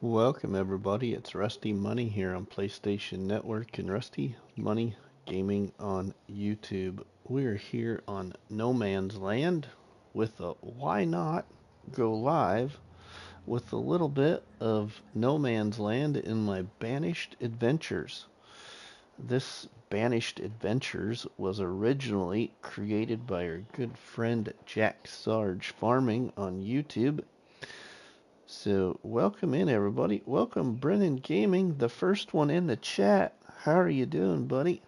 Welcome everybody, it's RustyMoney here on PlayStation Network and RustyMoney Gaming on YouTube. We're here on No Man's Land with a why not go live with a little bit of No Man's Land in my Banished Adventures. This Banished Adventures was originally created by our good friend JackSarge Farming on YouTube. So, welcome in everybody. Welcome Brennan Gaming, the first one in the chat. How are you doing, buddy?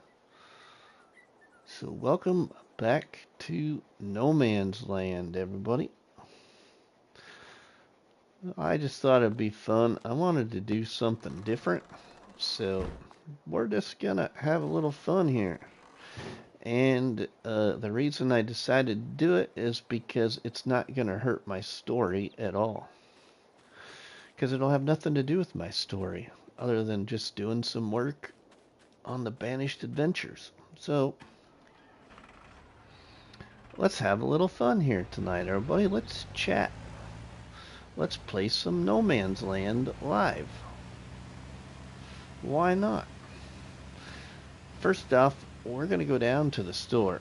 So, welcome back to No Man's Land, everybody. I just thought it'd be fun. I wanted to do something different. So, we're just gonna have a little fun here. And the reason I decided to do it is because it's not gonna hurt my story at all. Because it'll have nothing to do with my story other than just doing some work on the Banished Adventures. So, let's have a little fun here tonight, everybody. Let's chat. Let's play some No Man's Land live. Why not? First off, we're going to go down to the store.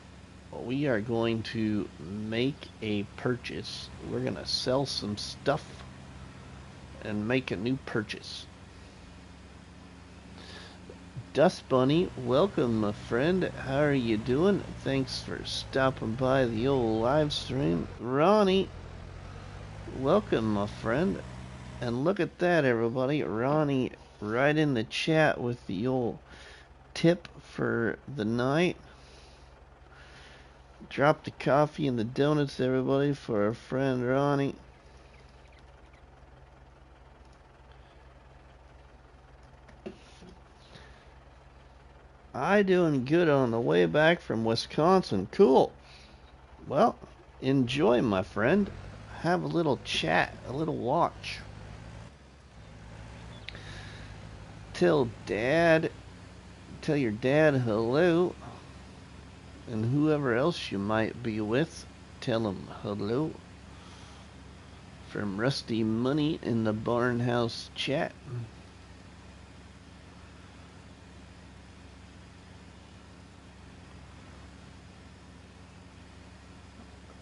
We are going to make a purchase. We're going to sell some stuff and make a new purchase. Dust Bunny, welcome, my friend. How are you doing? Thanks for stopping by the old live stream. Ronnie, welcome, my friend. And look at that, everybody. Ronnie right in the chat with the old tip for the night. Drop the coffee and the donuts, everybody, for our friend Ronnie. I doing good on the way back from Wisconsin. Cool. Well, enjoy, my friend. Have a little chat, a little watch. Tell your dad hello. And whoever else you might be with, tell him hello. From RustyMoney in the Barnhouse chat.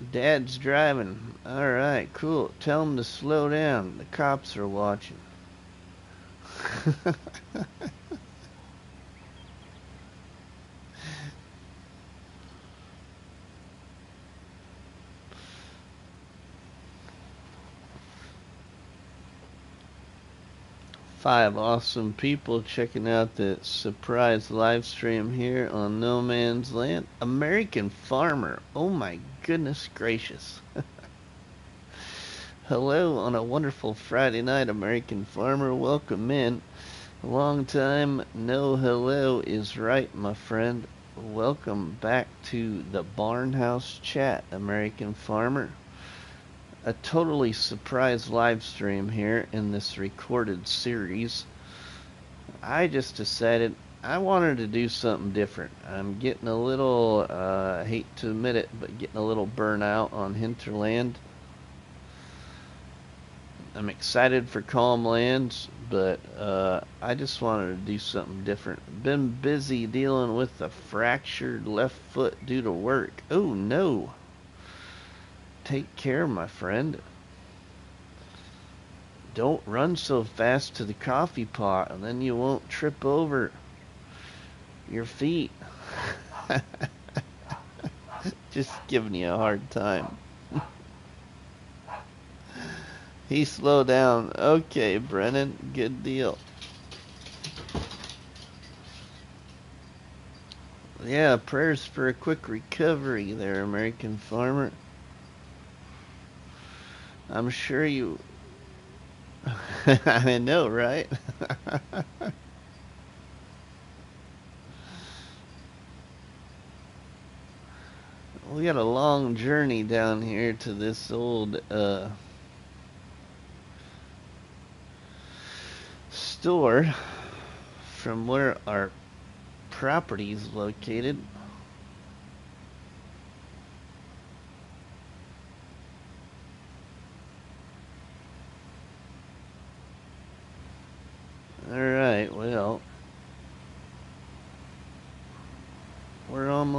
Dad's driving. Alright, cool. Tell him to slow down. The cops are watching. 5 awesome people checking out the surprise live stream here on No Man's Land. American Farmer. Oh my goodness gracious. Hello on a wonderful Friday night, American Farmer. Welcome in. Long time no hello is right, my friend. Welcome back to the Barnhouse chat, American Farmer. A totally surprise live stream here in this recorded series. I just decided I wanted to do something different. I'm getting a little, I hate to admit it, but getting a little burnout on Hinterland. I'm excited for Calm Lands, but I just wanted to do something different. Been busy dealing with a fractured left foot due to work. Oh no! Take care, my friend. Don't run so fast to the coffee pot, and then you won't trip over your feet. Just giving you a hard time. He slowed down. Okay, Brennan, good deal. Yeah, prayers for a quick recovery there, American Farmer. I'm sure you... I know, right? We got a long journey down here to this old store from where our property is located.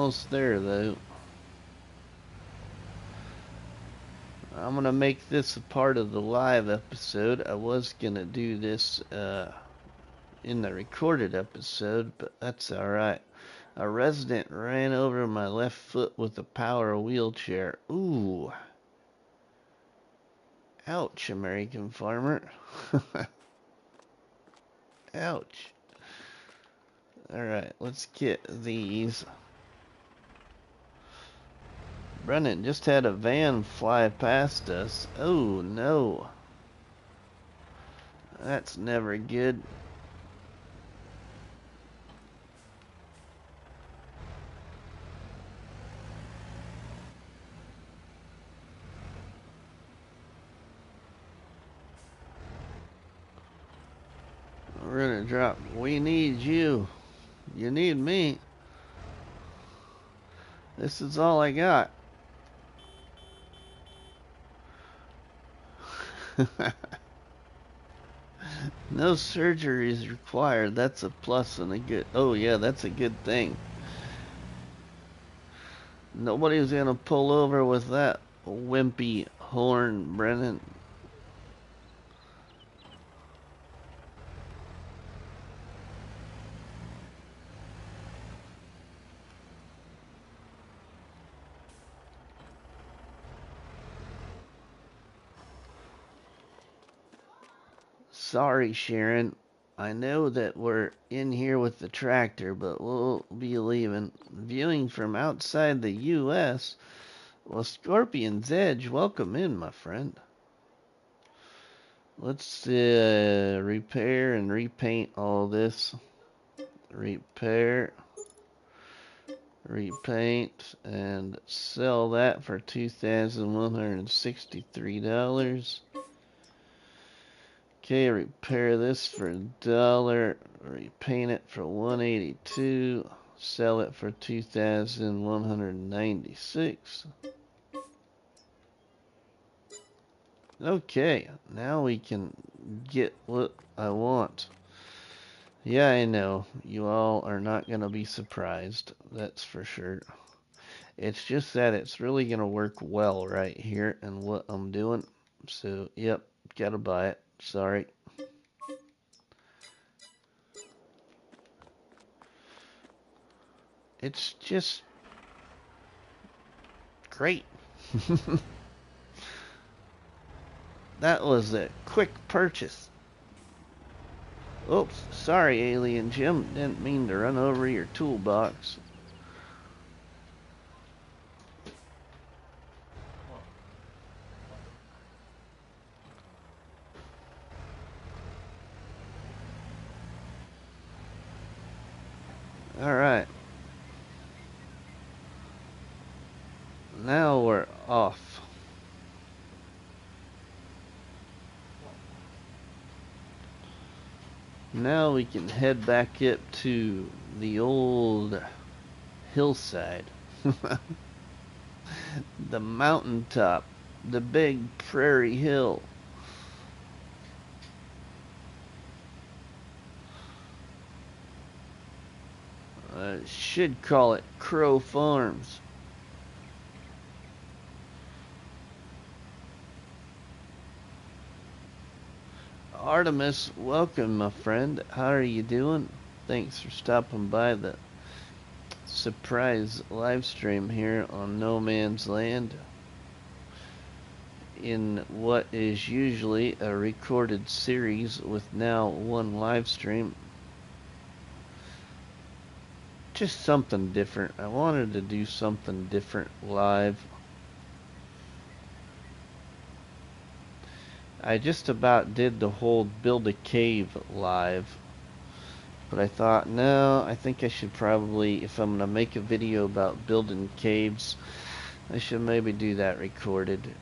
almost there though. I'm gonna make this a part of the live episode. I was gonna do this in the recorded episode, but that's alright. A resident ran over my left foot with a power wheelchair. Ooh. Ouch, American farmer. Ouch. Alright, let's get these. Brennan just had a van fly past us. Oh no. That's never good. We're gonna drop. We need you. You need me. This is all I got. No surgery is required. That's a plus and a good. Oh yeah, that's a good thing. Nobody's gonna pull over with that wimpy horn, Brennan. Sorry, Sharon. I know that we're in here with the tractor, but we'll be leaving. Viewing from outside the U.S. Well, Scorpion's Edge, welcome in, my friend. Let's repair and repaint all this. Repair, repaint, and sell that for $2,163. Okay, repair this for $1. Repaint it for $182. Sell it for $2,196. Okay, now we can get what I want. Yeah, I know. You all are not going to be surprised. That's for sure. It's just that it's really going to work well right here and what I'm doing. So, yep, gotta buy it. Sorry. It's just great. That was a quick purchase. Oops, sorry, Alien Jim. Didn't mean to run over your toolbox. Alright. Now we're off. Now we can head back up to the old hillside. The mountaintop. The big prairie hill. Should call it Crow Farms. Artemis, welcome, my friend. How are you doing? Thanks for stopping by the surprise live stream here on No Man's Land in what is usually a recorded series with now one live stream. Just something different. I wanted to do something different live. I just about did the whole build a cave live, but I thought, no, I think I should probably, if I'm gonna make a video about building caves, I should maybe do that recorded.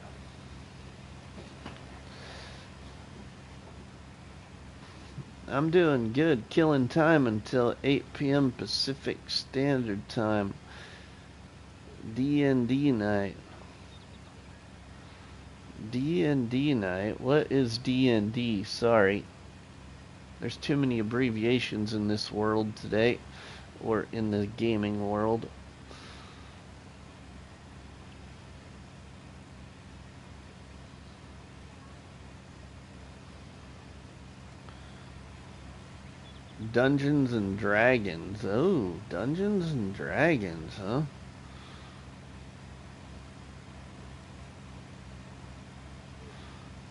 I'm doing good, killing time until 8 p.m. Pacific Standard Time. D&D night. D&D night? What is D&D? Sorry. There's too many abbreviations in this world today, or in the gaming world. Dungeons and Dragons. Oh, Dungeons and Dragons, huh?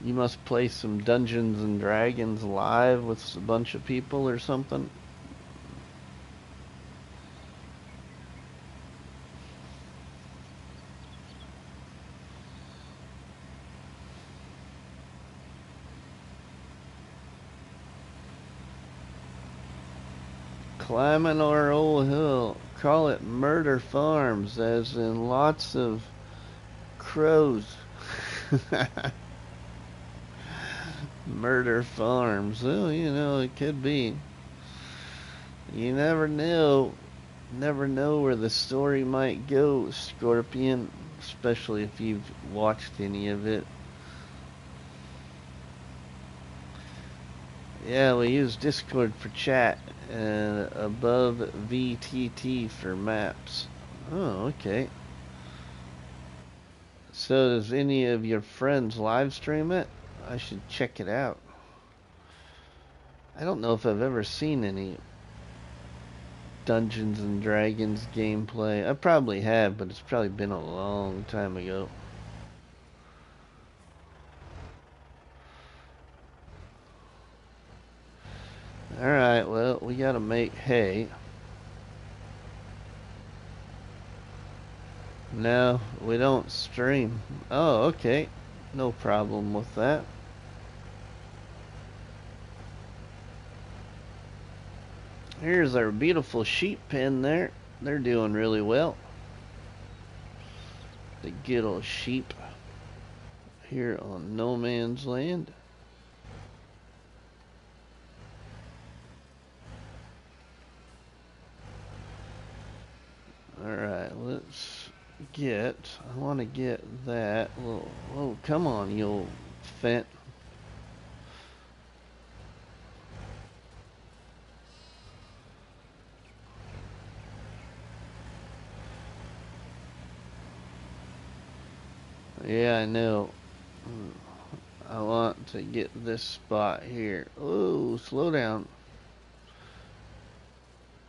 You must play some Dungeons and Dragons live with a bunch of people or something. Climbing our old hill. Call it Murder Farms, as in lots of crows. Murder Farms. Well, you know, it could be. You never know. Never know where the story might go, Scorpion. Especially if you've watched any of it. Yeah, we use Discord for chat and above VTT for maps. Oh, okay. So does any of your friends live stream it? I should check it out. I don't know if I've ever seen any Dungeons and Dragons gameplay. I probably have, but it's probably been a long time ago. Alright, well, we gotta make hay. No, we don't stream. Oh, okay. No problem with that. Here's our beautiful sheep pen there. They're doing really well. The good old sheep here on No Man's Land. Alright, let's get, I want to get that little, oh, come on, you old fent. Yeah, I know. I want to get this spot here. Oh, slow down.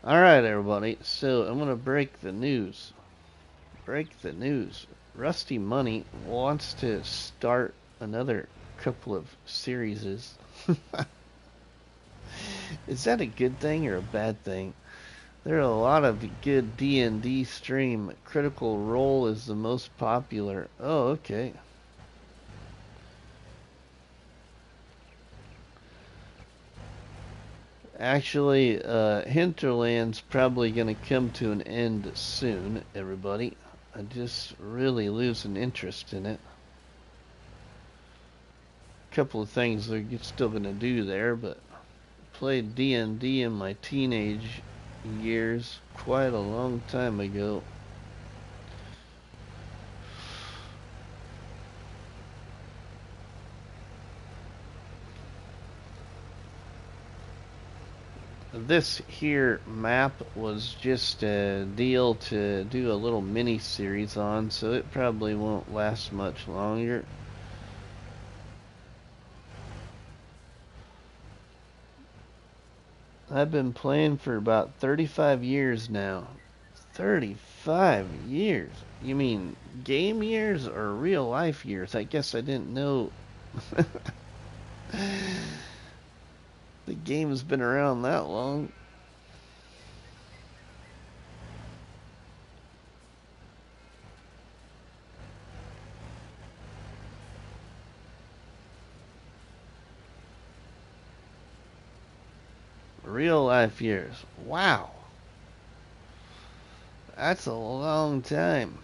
Alright, everybody, so I'm going to break the news. Break the news. RustyMoney wants to start another couple of series. Is that a good thing or a bad thing? There are a lot of good D&D stream. Critical Role is the most popular. Oh, okay. Actually, Hinterland's probably going to come to an end soon, everybody. I just really losing interest in it. A couple of things they're still going to do there, but played D&D in my teenage years quite a long time ago. This here map was just a deal to do a little mini series on, so it probably won't last much longer. I've been playing for about 35 years now. 35 years? You mean game years or real life years? I guess I didn't know. The game's been around that long. Real life years. Wow. That's a long time.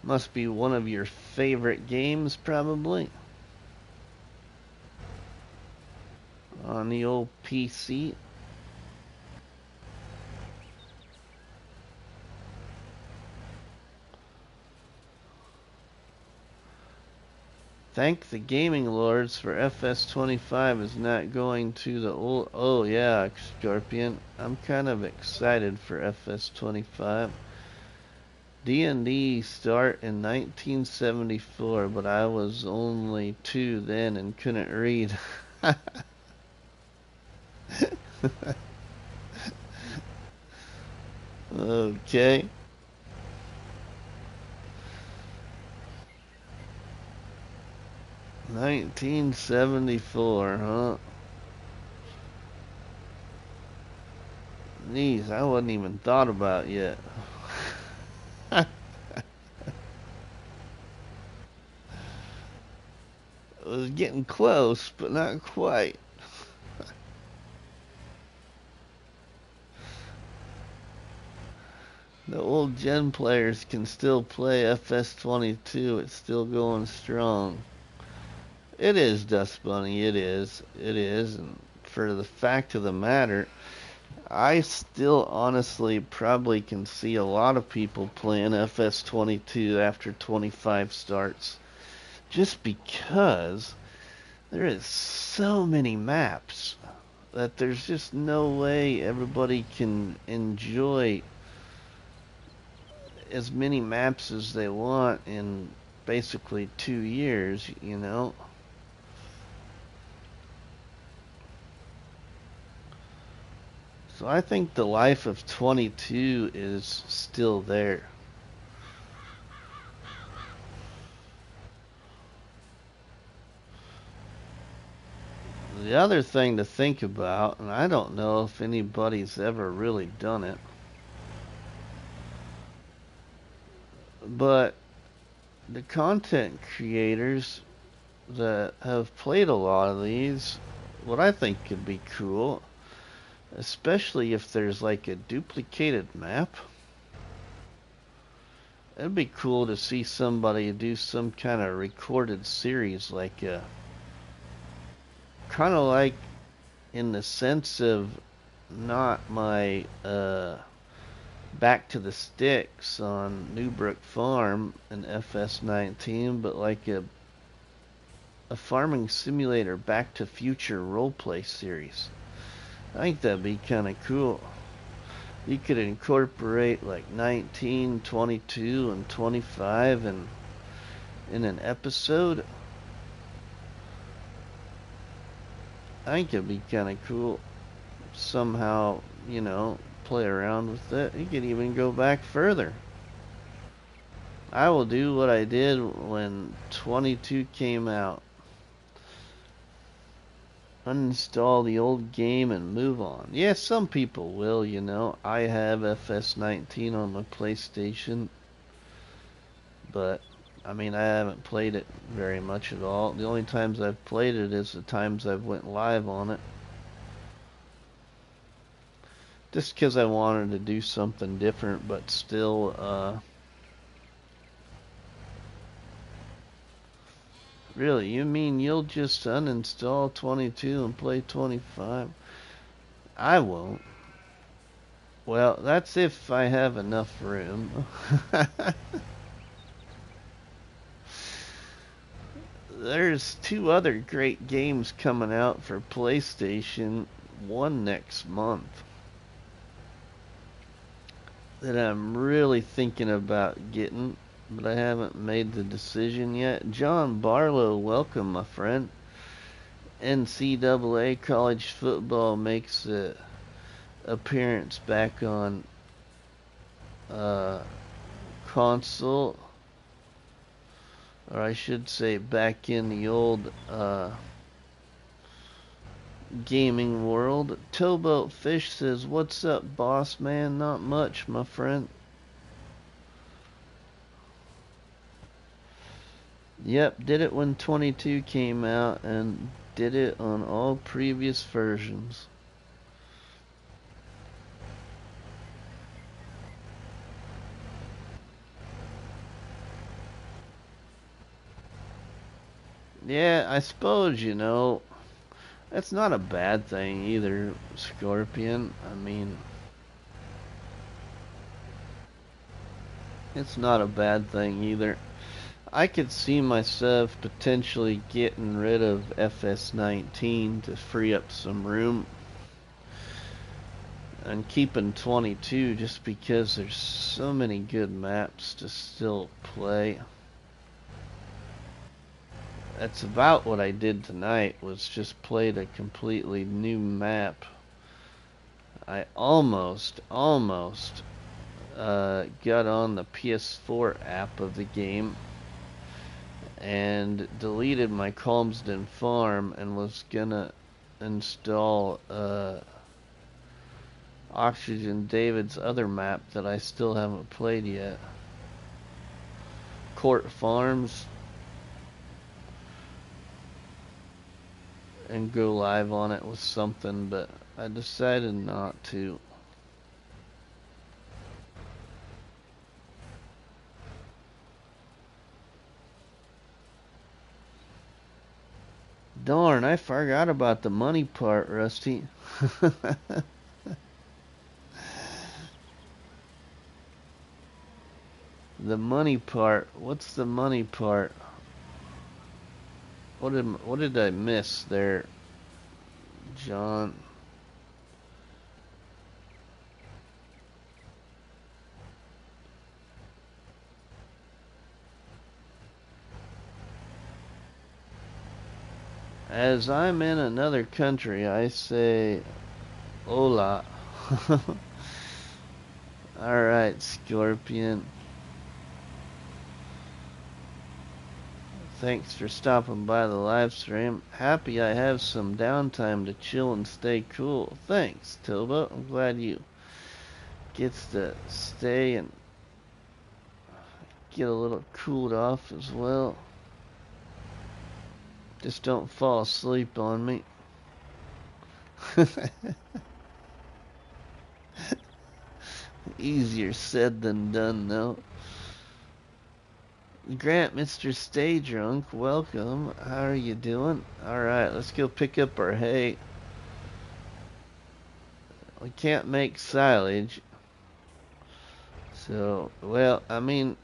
Must be one of your favorite games, probably. On the old PC. Thank the gaming lords for FS25 is not going to the old... Oh yeah, Scorpion. I'm kind of excited for FS25. D&D start in 1974, but I was only 2 then and couldn't read. Okay. 1974, huh? Geez, I wasn't even thought about yet. It was getting close, but not quite. The old gen players can still play FS22. It's still going strong. It is, Dust Bunny. It is. It is. And for the fact of the matter, I still honestly probably can see a lot of people playing FS22 after 25 starts. Just because there is so many maps that there's just no way everybody can enjoy as many maps as they want in basically 2 years, you know. So I think the life of 22 is still there. The other thing to think about, and I don't know if anybody's ever really done it, but the content creators that have played a lot of these, what I think could be cool, especially if there's like a duplicated map, it'd be cool to see somebody do some kind of recorded series, like kind of like in the sense of not my back to the sticks on Newbrook Farm and FS19, but like a farming simulator Back to Future roleplay series. I think that'd be kind of cool. You could incorporate like 19, 22, and 25 in an episode. I think it'd be kind of cool. Somehow, you know, play around with it. You could even go back further. I will do what I did when 22 came out. Uninstall the old game and move on. Yeah, some people will, you know. I have FS19 on my PlayStation, but I mean, I haven't played it very much at all. The only times I've played it is the times I've went live on it. Just because I wanted to do something different, but still, really, you mean you'll just uninstall 22 and play 25? I won't. Well, that's if I have enough room. There's two other great games coming out for PlayStation, one next month, that I'm really thinking about getting, but I haven't made the decision yet. John Barlow, welcome, my friend. NCAA college football makes an appearance back on console, or I should say back in the old gaming world. Towboat Fish says, what's up, boss man? Not much, my friend. Yep, did it when 22 came out, and did it on all previous versions. Yeah, I suppose, you know, that's not a bad thing either, Scorpion. I mean, it's not a bad thing either. I could see myself potentially getting rid of FS19 to free up some room, and keeping 22 just because there's so many good maps to still play. that's about what I did tonight, was just played a completely new map. I almost got on the PS4 app of the game and deleted my Calmsden farm and was gonna install Oxygen David's other map that I still haven't played yet. Court Farms, and go live on it with something, but I decided not to. Darn, I forgot about the money part, Rusty. The money part. What's the money part? What did I miss there, John? As I'm in another country, I say hola. Alright, Scorpion. Thanks for stopping by the live stream. Happy I have some downtime to chill and stay cool. Thanks, Tilba. I'm glad you gets to stay and get a little cooled off as well. Just don't fall asleep on me. Easier said than done, though. Grant, Mr. Stay Drunk, welcome. How are you doing? Alright, let's go pick up our hay. We can't make silage. So, well, I mean,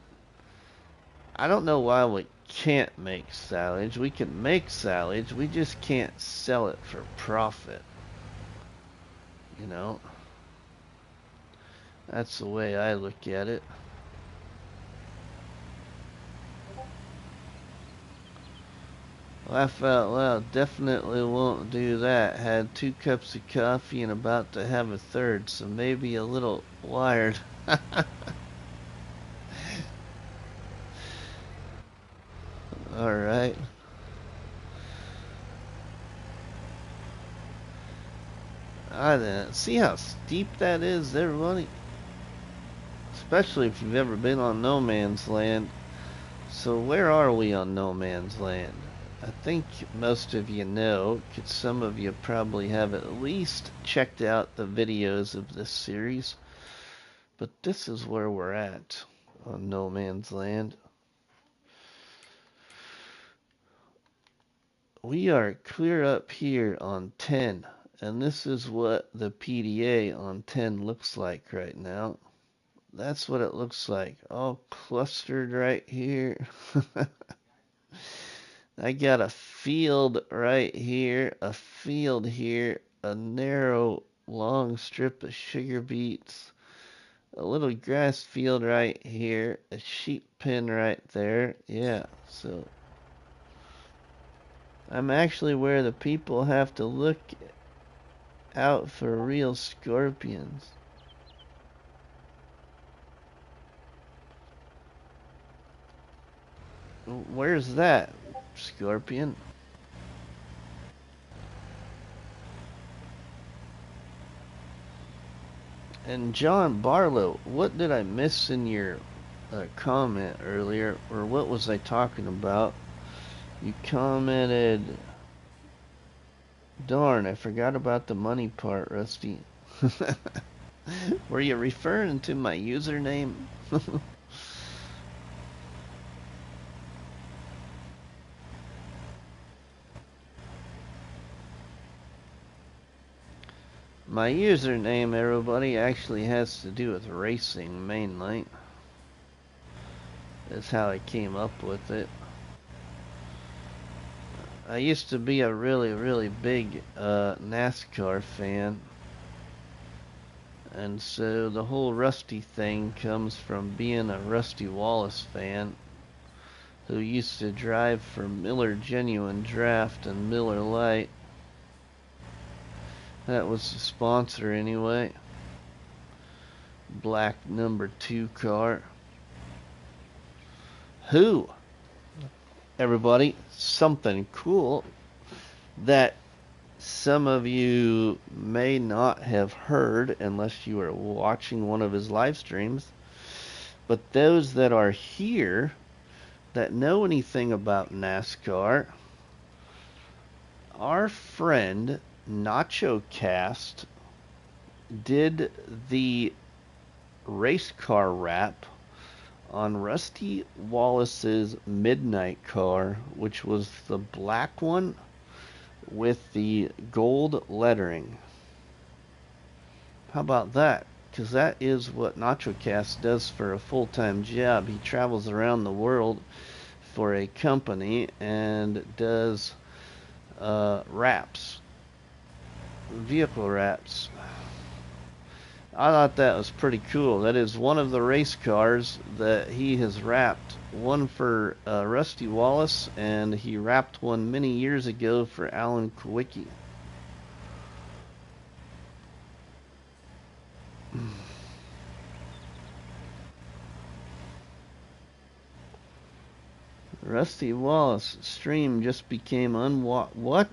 I don't know why we can't make silage. We can make silage, we just can't sell it for profit. You know? That's the way I look at it. Laugh out loud, definitely won't do that. Had 2 cups of coffee and about to have a third, so maybe a little wired. Alright. Then see how steep that is, everybody? Especially if you've ever been on No Man's Land. So where are we on No Man's Land? I think most of you know, because some of you probably have at least checked out the videos of this series. But this is where we're at on No Man's Land. We are clear up here on 10, and this is what the PDA on 10 looks like right now. That's what it looks like, all clustered right here. I got a field right here, a field here, a narrow, long strip of sugar beets, a little grass field right here, a sheep pen right there. Yeah, so I'm actually where the people have to look out for real scorpions. Where's that, Scorpion? And John Barlow, what did I miss in your comment earlier? Or what was I talking about? You commented... Darn, I forgot about the money part, Rusty. Were you referring to my username? My username, everybody, actually has to do with racing mainly. That's how I came up with it. I used to be a really big NASCAR fan. And so the whole Rusty thing comes from being a Rusty Wallace fan. who used to drive for Miller Genuine Draft and Miller Lite. That was the sponsor anyway. Black #2 car. Who? Everybody, something cool that some of you may not have heard unless you are watching one of his live streams. But those that are here that know anything about NASCAR, our friend NachoCast did the race car wrap on Rusty Wallace's Midnight car, which was the black one with the gold lettering. How about that? Because that is what NachoCast does for a full-time job. He travels around the world for a company and does wraps, vehicle wraps. I thought that was pretty cool. That is one of the race cars that he has wrapped. One for Rusty Wallace, and he wrapped one many years ago for Alan Kwiecki. Rusty Wallace stream just became what?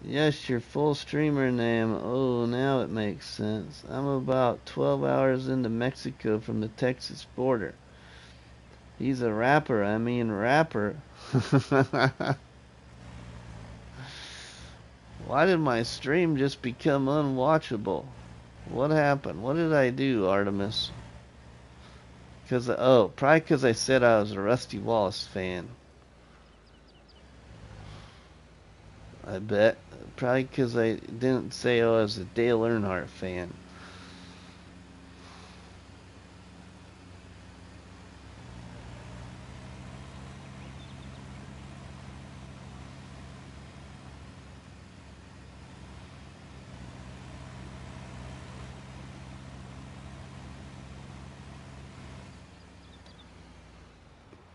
Yes, your full streamer name. Oh, now it makes sense. I'm about 12 hours into Mexico from the Texas border. He's a rapper. I mean rapper. Why did my stream just become unwatchable? What happened? What did I do, Artemis? Probably because I said I was a Rusty Wallace fan. I bet. Probably because I didn't say I was a Dale Earnhardt fan.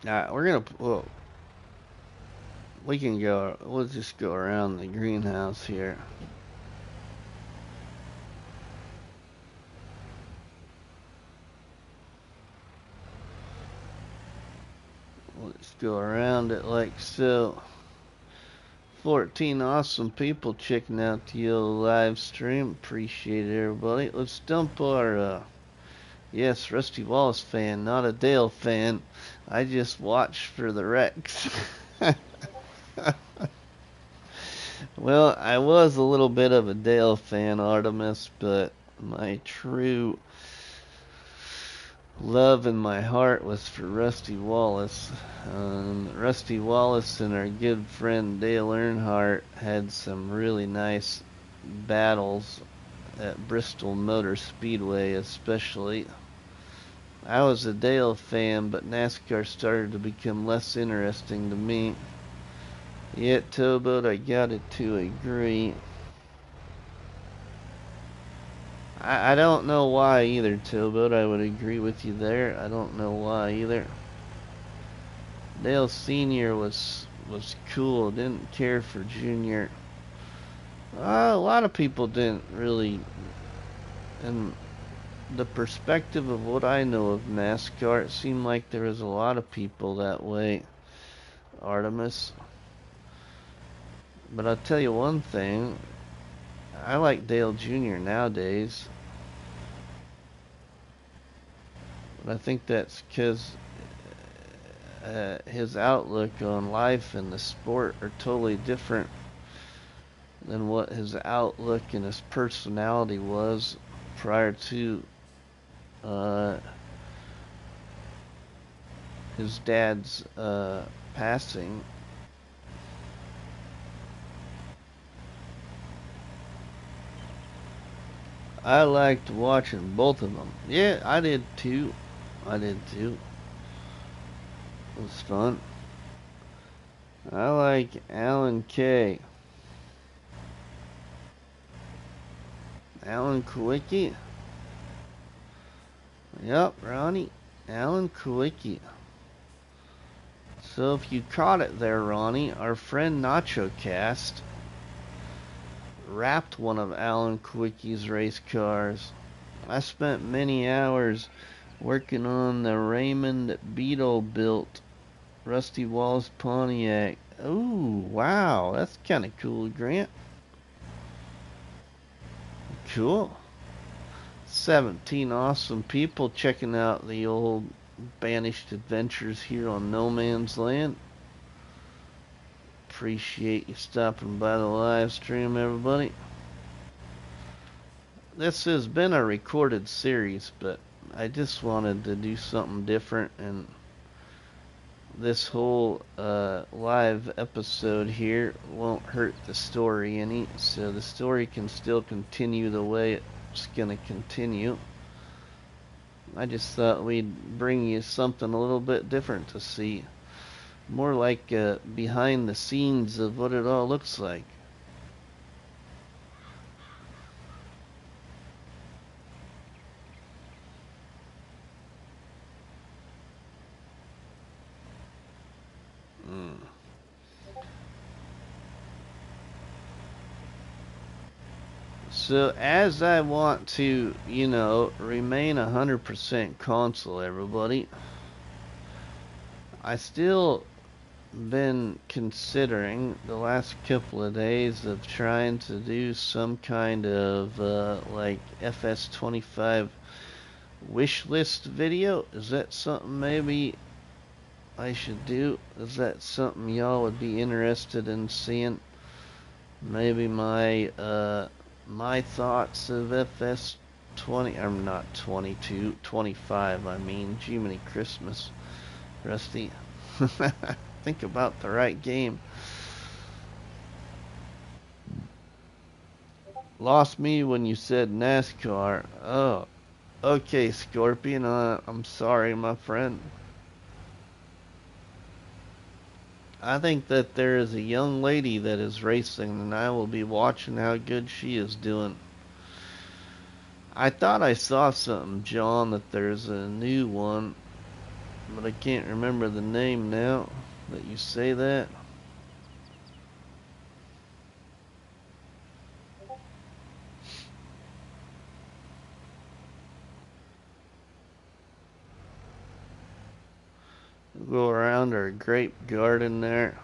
Alright, we'll just go around the greenhouse here. We'll just go around it like so. 14 awesome people checking out the live stream. Appreciate it, everybody. Let's dump our, yes, Rusty Wallace fan, not a Dale fan. I just watch for the wrecks. Well, I was a little bit of a Dale fan, Artemis, but my true love in my heart was for Rusty Wallace. Rusty Wallace and our good friend Dale Earnhardt had some really nice battles at Bristol Motor Speedway, especially. I was a Dale fan, but NASCAR started to become less interesting to me. Yet, Towboat, I got it to agree. I don't know why either, Towboat. I would agree with you there. I don't know why either. Dale Sr. was cool. Didn't care for Junior. A lot of people didn't really. And the perspective of what I know of NASCAR, it seemed like there was a lot of people that way, Artemis. But I'll tell you one thing, I like Dale Jr. nowadays. But I think that's because his outlook on life and the sport are totally different than what his outlook and his personality was prior to his dad's passing. I liked watching both of them. Yeah, I did too. It was fun. I like Alan K. Alan Kwiecki. Yep, Ronnie. Alan Kowicki. So if you caught it there, Ronnie, our friend NachoCast wrapped one of Alan Kowicki's race cars. I spent many hours working on the Raymond Beetle built Rusty Wallace Pontiac. Ooh, wow, that's kind of cool, Grant. Cool. 17 awesome people checking out the old Banished Adventures here on No Man's Land. Appreciate you stopping by the live stream, everybody. This has been a recorded series, but I just wanted to do something different, and this whole live episode here won't hurt the story any, so the story can still continue the way it's gonna continue. I just thought we'd bring you something a little bit different to see, more like behind the scenes of what it all looks like. So as I want to, remain 100% console, everybody, I still been considering the last couple of days of trying to do some kind of like FS25 wish list video. Is that something maybe I should do? Is that something y'all would be interested in seeing? Maybe my thoughts of FS20, I'm not 22, 25, I mean, Jiminy Christmas, Rusty. Think about the right game. Lost me when you said NASCAR. Oh, okay, Scorpion, I'm sorry, my friend. I think that there is a young lady that is racing, and I will be watching how good she is doing. I thought I saw something, John, that there's a new one, but I can't remember the name now that you say that. We'll go around our grape garden there.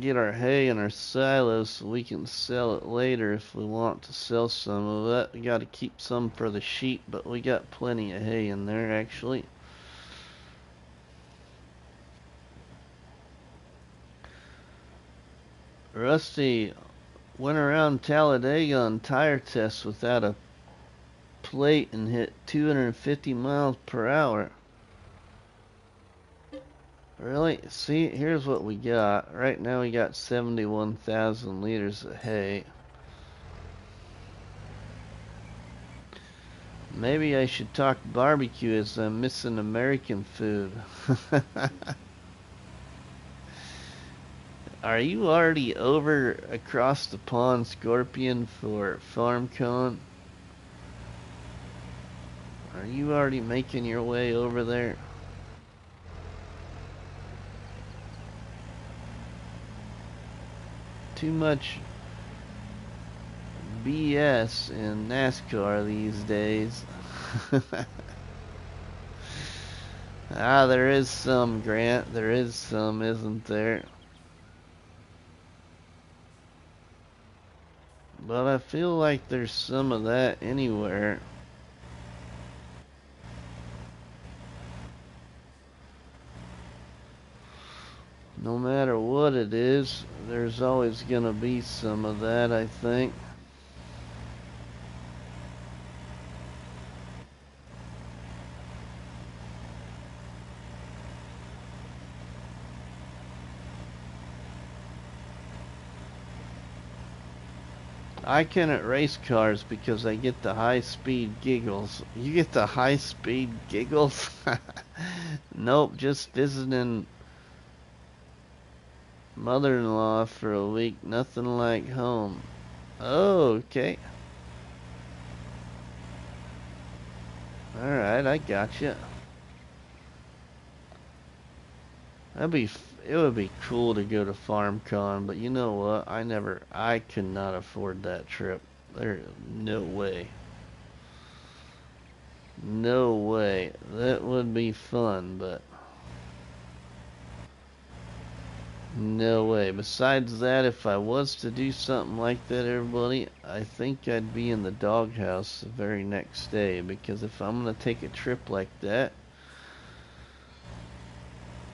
Get our hay in our silos so we can sell it later if we want to sell some of it. We got to keep some for the sheep, but we got plenty of hay in there actually. Rusty went around Talladega on tire tests without a plate and hit 250 miles per hour. Really? See, here's what we got. Right now we got 71,000 liters of hay. Maybe I should talk barbecue as I'm missing American food. Are you already over across the pond, Scorpion, for FarmCon? Are you already making your way over there? Too much BS in NASCAR these days. There is some, Grant. There is some, isn't there? But I feel like there's some of that anywhere. No matter what it is, there's always gonna be some of that, I think. I cannot race cars because I get the high-speed giggles. You get the high-speed giggles? Nope, just visiting mother-in-law for a week. Nothing like home. Oh, okay. Alright, I gotcha. It would be cool to go to FarmCon, but you know what? I could not afford that trip. There's no way. No way. That would be fun, but no way. Besides that, if I was to do something like that, everybody, I think I'd be in the doghouse the very next day, because if I'm gonna take a trip like that,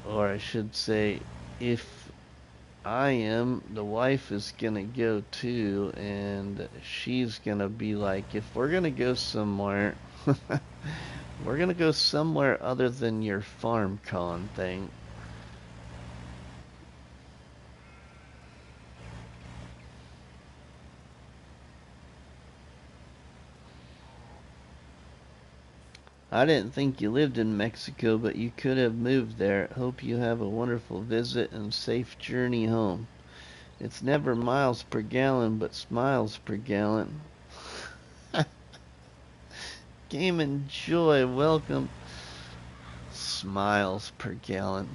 or I should say, if the wife is gonna go too, and she's gonna be like, if we're gonna go somewhere, we're gonna go somewhere other than your FarmCon thing. I didn't think you lived in Mexico, but you could have moved there. Hope you have a wonderful visit and safe journey home. It's never miles per gallon, but smiles per gallon. Game and joy, welcome. Smiles per gallon.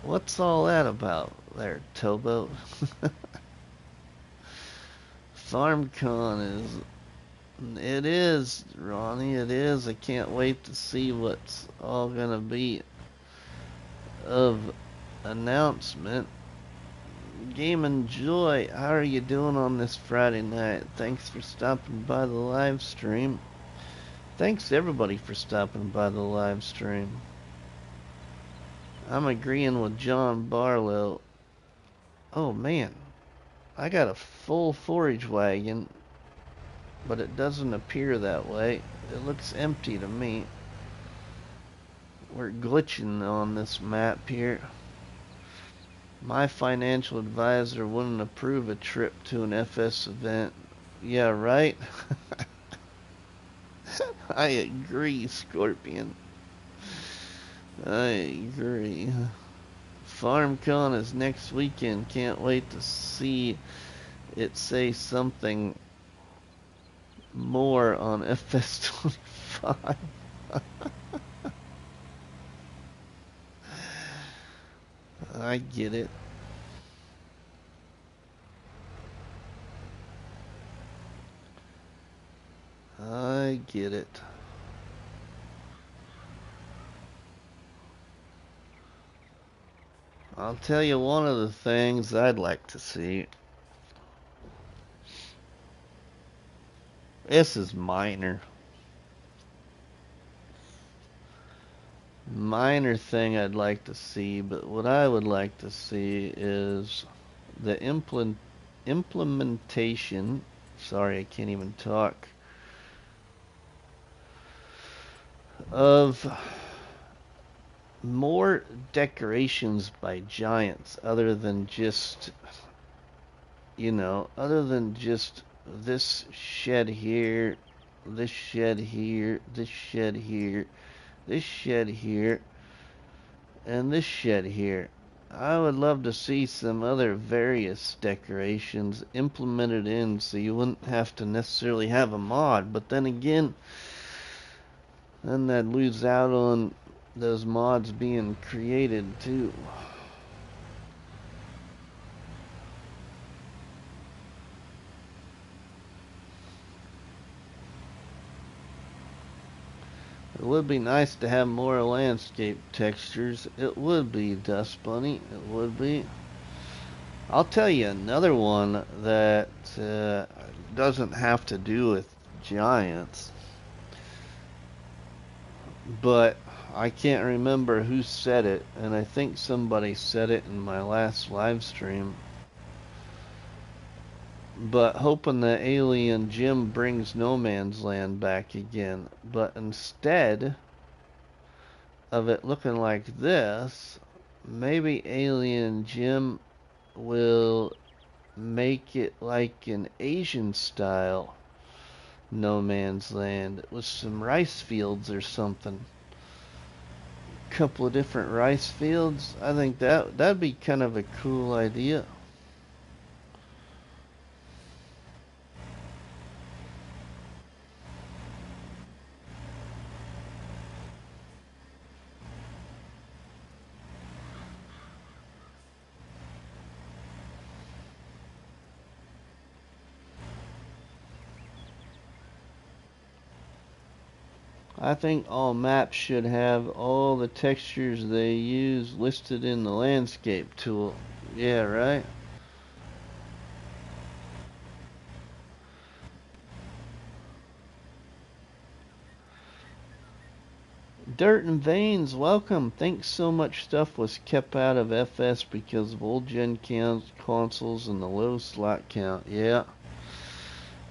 What's all that about there, Tobo? FarmCon is... It is, Ronnie, it is. I can't wait to see what's all gonna be of announcement. Game and Joy, how are you doing on this Friday night? Thanks for stopping by the live stream. Thanks everybody for stopping by the live stream. I'm agreeing with John Barlow. Oh man, I got a full forage wagon, but it doesn't appear that way. It looks empty to me. We're glitching on this map here. My financial advisor wouldn't approve a trip to an FS event. Yeah, right? I agree, Scorpion. I agree. FarmCon is next weekend. Can't wait to see it say something more on FS25. I get it. I get it. I'll tell you one of the things I'd like to see. This is minor. Minor thing I'd like to see, but what I would like to see is the implementation. Sorry, I can't even talk. Of more decorations by giants, other than just, other than just this shed here, this shed here, this shed here, this shed here, and this shed here. I would love to see some other various decorations implemented in, so you wouldn't have to necessarily have a mod, but then again, then that'd lose out on those mods being created too. It would be nice to have more landscape textures. It would be, Dust Bunny. It would be. I'll tell you another one that doesn't have to do with giants, but I can't remember who said it, and I think somebody said it in my last live stream. But hoping that Alien Jim brings No Man's Land back again. But instead of it looking like this, maybe Alien Jim will make it like an Asian style No Man's Land with some rice fields or something. Couple of different rice fields. I think that'd be kind of a cool idea. I think all maps should have all the textures they use listed in the landscape tool. Yeah, right? Dirt and Veins, welcome. Thanks so much stuff was kept out of FS because of old gen consoles and the low slot count. Yeah.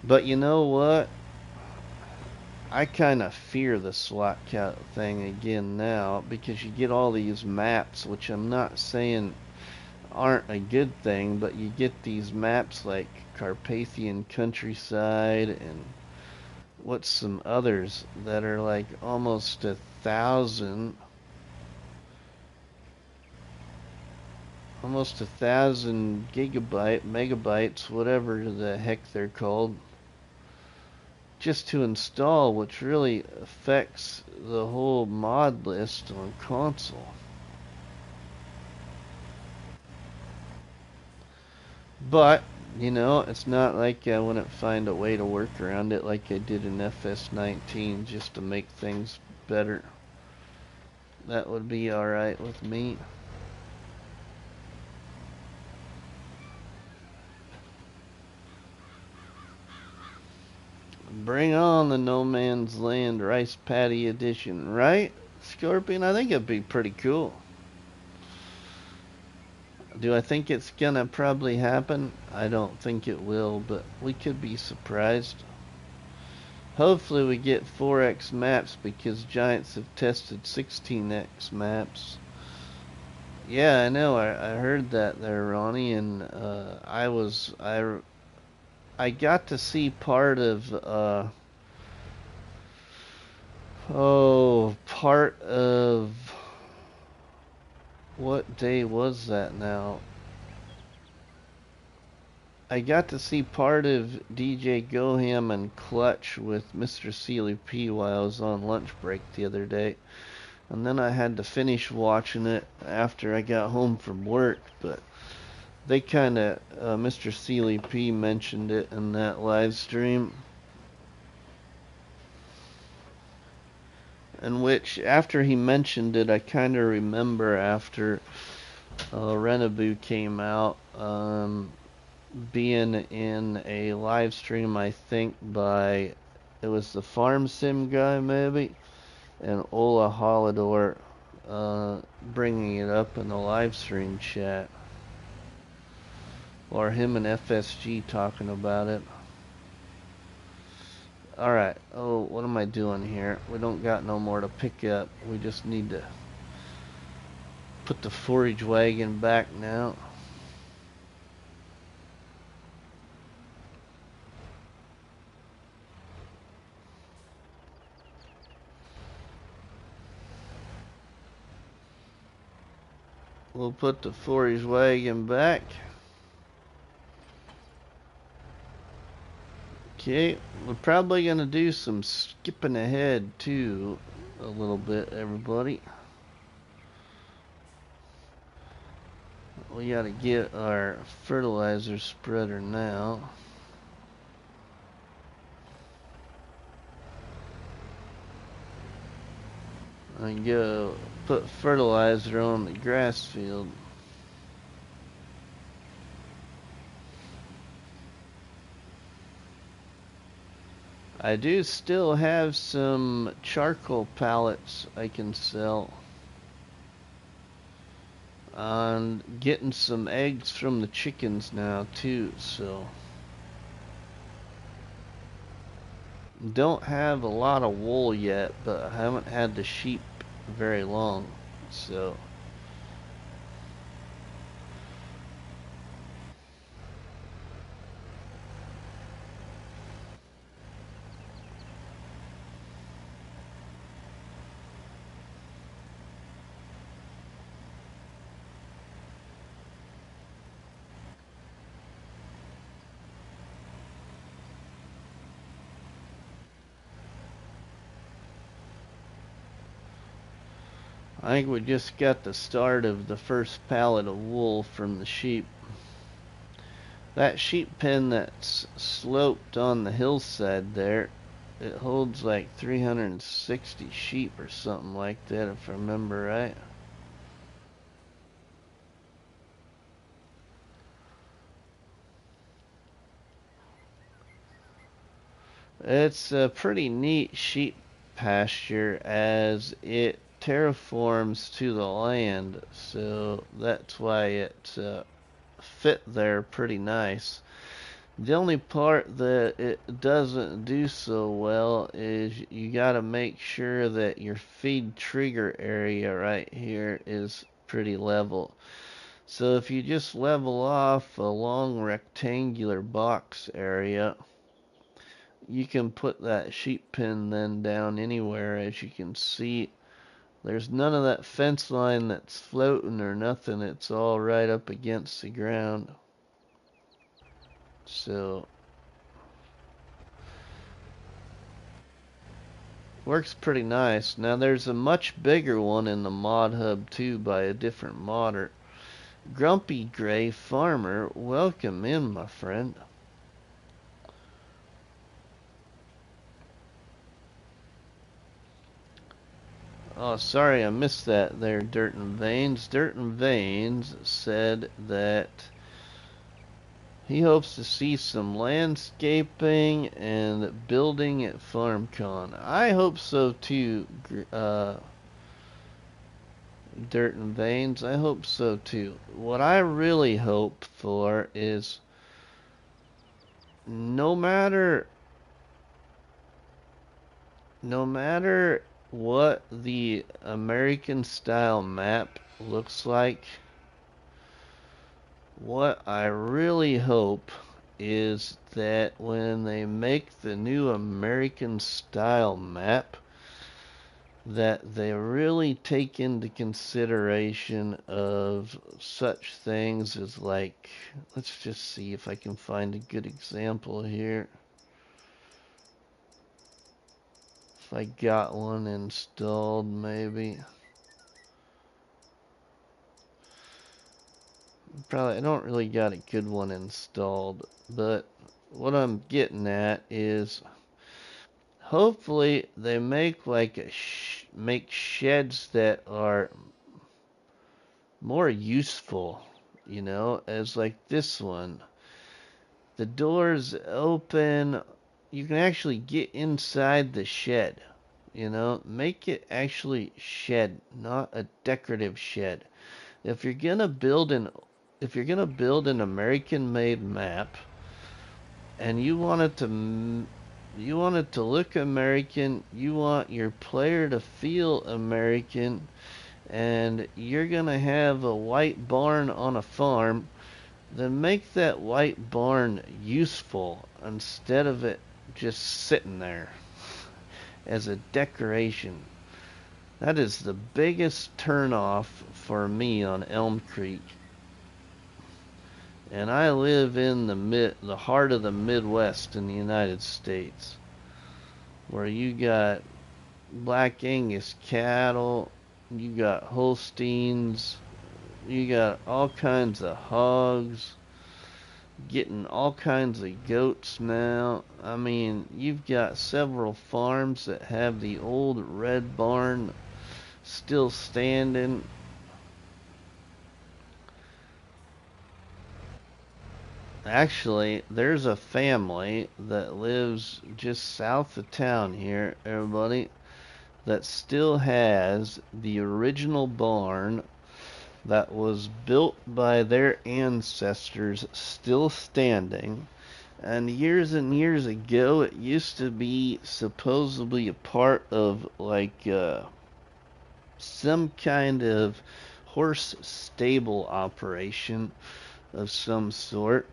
But you know what? I kind of fear the slot count thing again now because you get all these maps, which I'm not saying aren't a good thing, but you get these maps like Carpathian Countryside and what's some others that are like almost 1,000, almost 1,000 megabytes, whatever the heck they're called, just to install, which really affects the whole mod list on console. But, you know, it's not like I wouldn't find a way to work around it like I did in FS19 just to make things better. That would be alright with me. Bring on the No Man's Land Rice Paddy Edition, right, Scorpion? I think it'd be pretty cool. Do I think it's gonna probably happen? I don't think it will, but we could be surprised. Hopefully we get 4x maps because Giants have tested 16x maps. Yeah, I know. I heard that there, Ronnie, and I got to see part of what day was that now? I got to see part of DJ Goham and Clutch with Mr. Sealy P while I was on lunch break the other day. And then I had to finish watching it after I got home from work, but they kind of, Mr. Sealy P mentioned it in that live stream. In which, after he mentioned it, I kind of remember after Renaboo came out, being in a live stream, I think, by, it was the Farm Sim guy, maybe, and Ola Holidor bringing it up in the live stream chat. Or him and FSG talking about it. Alright, oh, what am I doing here? We don't got no more to pick up. We just need to put the forage wagon back now. We'll put the forage wagon back. Okay, we're probably going to do some skipping ahead too a little bit, everybody. We got to get our fertilizer spreader now. And go put fertilizer on the grass field. I do still have some charcoal pallets I can sell. And getting some eggs from the chickens now too, so don't have a lot of wool yet, but I haven't had the sheep very long, so I think we just got the start of the first pallet of wool from the sheep. That sheep pen that's sloped on the hillside there it holds like 360 sheep or something like that, if I remember right. It's a pretty neat sheep pasture as it terraforms to the land, so that's why it fit there pretty nice. The only part that it doesn't do so well is you gotta make sure that your feed trigger area right here is pretty level. So if you just level off a long rectangular box area, you can put that sheep pen then down anywhere. As you can see, there's none of that fence line that's floating or nothing. It's all right up against the ground. So works pretty nice. Now there's a much bigger one in the mod hub too by a different modder. Grumpy Gray Farmer, welcome in, my friend. Oh, sorry, I missed that there, Dirt and Veins. Dirt and Veins said that he hopes to see some landscaping and building at FarmCon. I hope so too, Dirt and Veins. I hope so too. What I really hope for is no matter what the American style map looks like, what I really hope is that when they make the new American style map, that they really take into consideration of such things as, like, let's just see if I can find a good example here. If I got one installed, maybe. Probably, I don't really got a good one installed, but what I'm getting at is hopefully they make like make sheds that are more useful, you know, as like this one. The doors open, you can actually get inside the shed, you know, make it actually shed, not a decorative shed. If you're gonna build an American-made map and you want it to look American, you want your player to feel American, and you're gonna have a white barn on a farm, then make that white barn useful instead of it just sitting there as a decoration. That is the biggest turnoff for me on Elm Creek. And I live in the heart of the Midwest in the United States, where you got Black Angus cattle, you got Holsteins, you got all kinds of hogs, getting all kinds of goats now. I mean, you've got several farms that have the old red barn still standing. Actually, there's a family that lives just south of town here, everybody, that still has the original barn that was built by their ancestors still standing. And years ago, it used to be supposedly a part of like some kind of horse stable operation of some sort.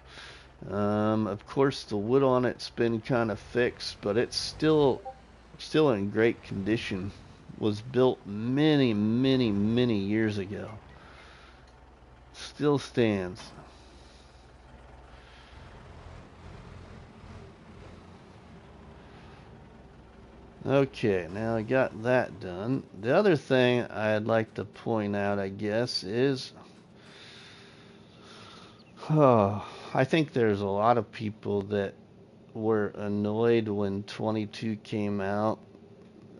Of course, the wood on it's been kind of fixed, but it's still in great condition. Was built many years ago. Still stands. Okay, now I got that done. The other thing I'd like to point out, I guess, is I think there's a lot of people that were annoyed when 22 came out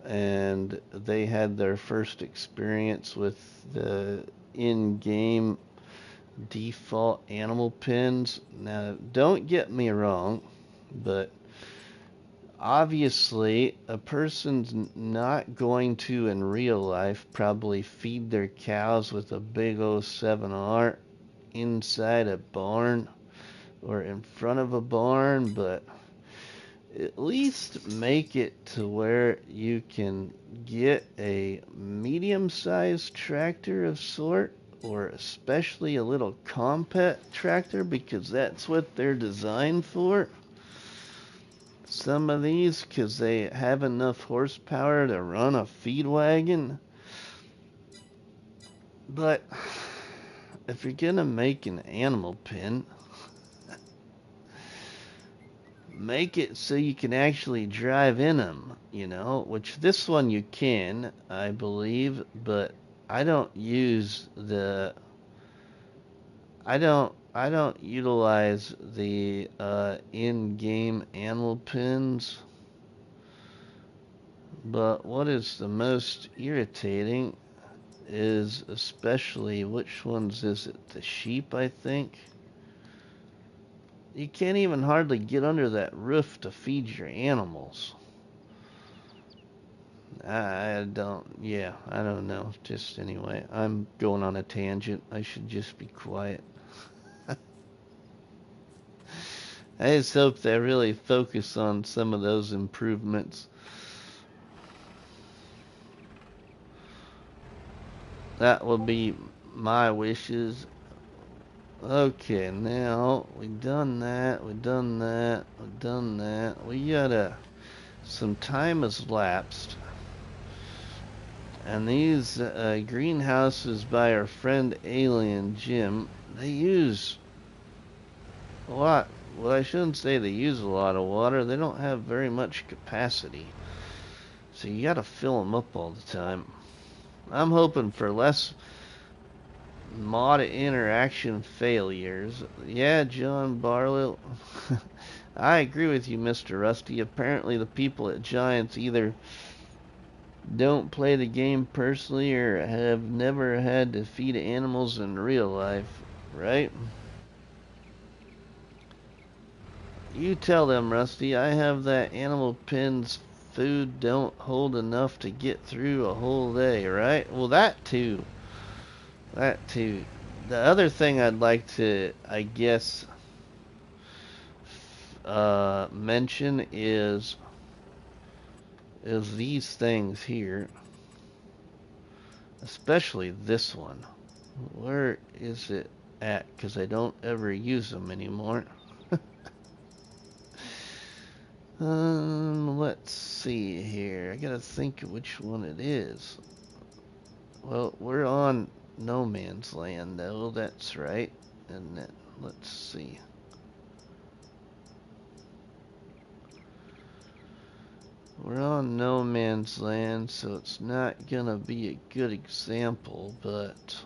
and they had their first experience with the in-game default animal pins. Now, don't get me wrong, but obviously a person's not going to, in real life, probably feed their cows with a big 07R inside a barn or in front of a barn, but at least make it to where you can get a medium-sized tractor of sort, or especially a little compact tractor, because that's what they're designed for. Some of these, because they have enough horsepower to run a feed wagon. But if you're gonna make an animal pen, make it so you can actually drive in them, you know, which this one you can, I believe, but I don't use the, I don't utilize the in-game animal pins. But what is the most irritating is, especially, which ones is it? The sheep, I think. You can't even hardly get under that roof to feed your animals. I don't know. Just anyway, I'm going on a tangent. I should just be quiet. I just hope they really focus on some of those improvements. That would be my wishes. Okay, now we've done that, we've done that, we've done that. We gotta, some time has lapsed. And these greenhouses by our friend Alien Jim, they use a lot. Well, I shouldn't say they use a lot of water. They don't have very much capacity. So you gotta fill them up all the time. I'm hoping for less mod interaction failures. Yeah, John Barlow. I agree with you, Mr. Rusty. Apparently the people at Giants either don't play the game personally or have never had to feed animals in real life, right? You tell them, Rusty. I have that animal pen's food don't hold enough to get through a whole day, right? Well, that too. That too. The other thing I'd like to, I guess, mention is these things here. Especially this one. Where is it at? Because I don't ever use them anymore. Let's see here. I gotta think of which one it is. Well, we're on no man's land, though. That's right. And then, let's see. We're on no man's land, so it's not gonna be a good example, but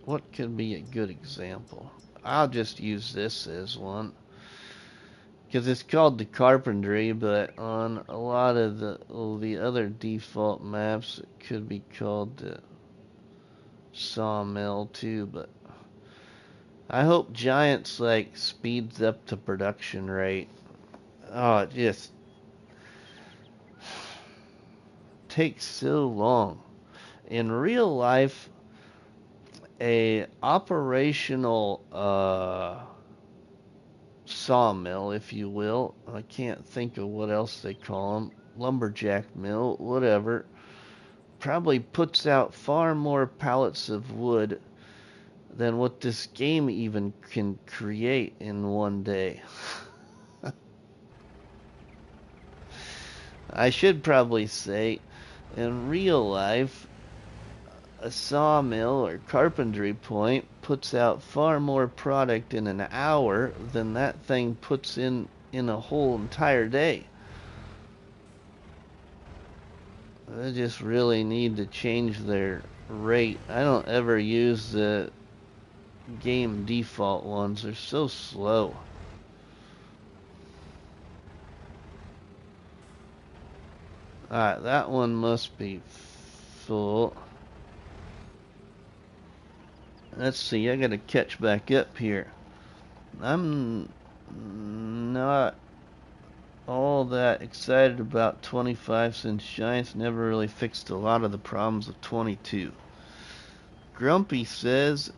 what could be a good example? I'll just use this as one, because it's called the carpentry, but on a lot of the other default maps it could be called the sawmill too. But I hope Giants like speeds up the production rate. Oh, it just takes so long. In real life, a operational sawmill, if you will, I can't think of what else they call them, lumberjack mill, whatever, probably puts out far more pallets of wood than what this game even can create in one day. I should probably say, in real life, a sawmill or carpentry point puts out far more product in an hour than that thing puts in a whole entire day. They just really need to change their rate. I don't ever use the game default ones. They're so slow. Alright, that one must be full. Let's see, I gotta catch back up here. I'm not all that excited about 25 since Giants never really fixed a lot of the problems of 22. Grumpy says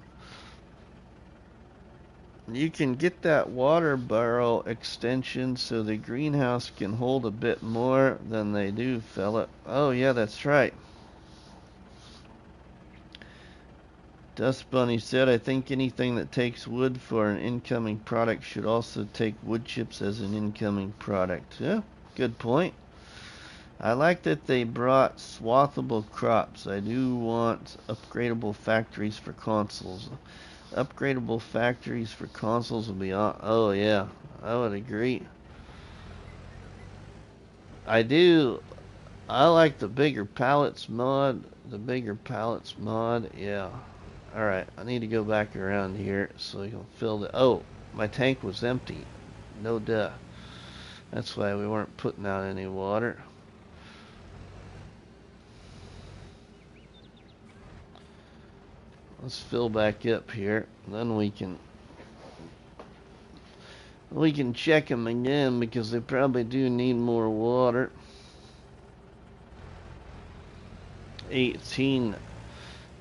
you can get that water barrel extension so the greenhouse can hold a bit more than they do, fella. Oh yeah, that's right. Dust Bunny said, I think anything that takes wood for an incoming product should also take wood chips as an incoming product. Yeah, good point. I like that they brought swathable crops. I do want upgradable factories for consoles. Upgradable factories for consoles would be on. Oh yeah, I would agree. I do. I like the bigger pallets mod. The bigger pallets mod, yeah. Alright, I need to go back around here so we can fill the... Oh, my tank was empty. No duh. That's why we weren't putting out any water. Let's fill back up here. Then we can check them again because they probably do need more water. 18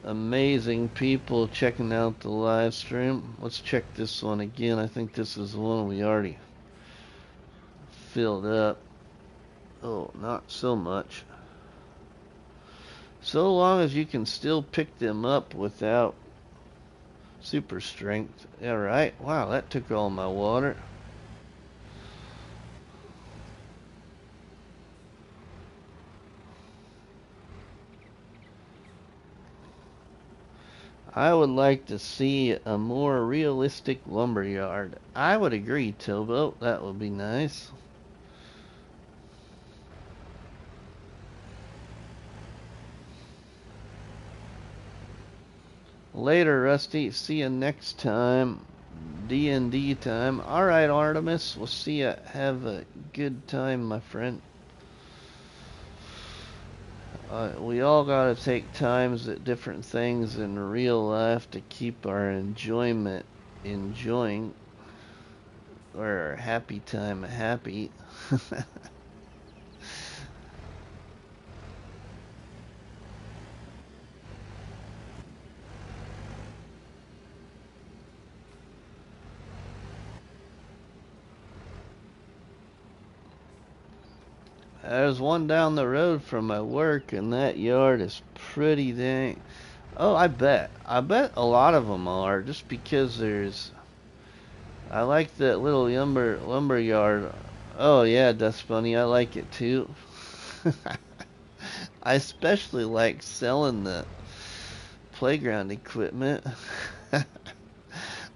amazing people checking out the live stream. Let's check this one again. I think this is the one we already filled up. Oh, not so much. So long as you can still pick them up without super strength. Alright, wow, that took all my water. I would like to see a more realistic lumberyard. I would agree, Tobo. That would be nice. Later, Rusty. See you next time. D&D time. Alright, Artemis. We'll see you. Have a good time, my friend. We all gotta take times at different things in real life to keep our enjoyment enjoying, or our happy time happy. There's one down the road from my work, and that yard is pretty dang... Oh, I bet a lot of them are, just because there's... I like that little lumber yard. Oh yeah, Dust Bunny, I like it too. I especially like selling the playground equipment.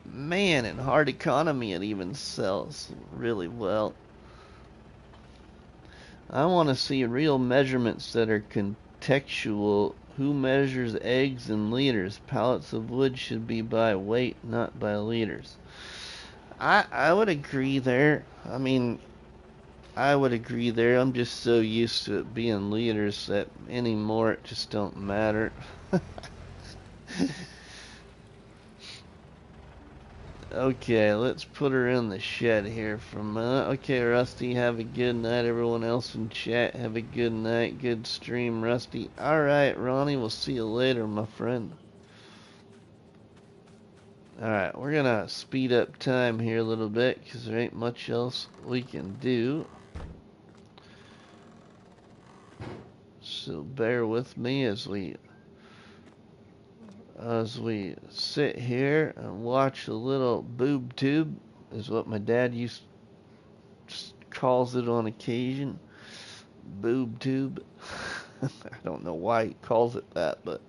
Man, in hard economy it even sells really well. I want to see real measurements that are contextual. Who measures eggs in liters? Pallets of wood should be by weight, not by liters. I would agree there. I mean, I would agree there. I'm just so used to it being liters that anymore it just don't matter. Okay, let's put her in the shed here for a minute. Okay, Rusty, have a good night. Everyone else in chat, have a good night. Good stream, Rusty. Alright, Ronnie, we'll see you later, my friend. Alright, we're gonna speed up time here a little bit because there ain't much else we can do. So bear with me as we sit here and watch a little boob tube, is what my dad calls it on occasion. Boob tube. I don't know why he calls it that, but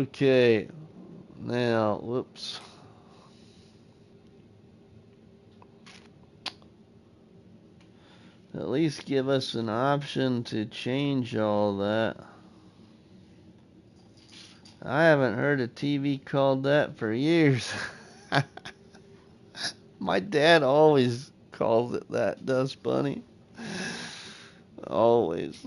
okay. Now, whoops. At least give us an option to change all that. I haven't heard a TV called that for years. My dad always calls it that, does Bunny? Always.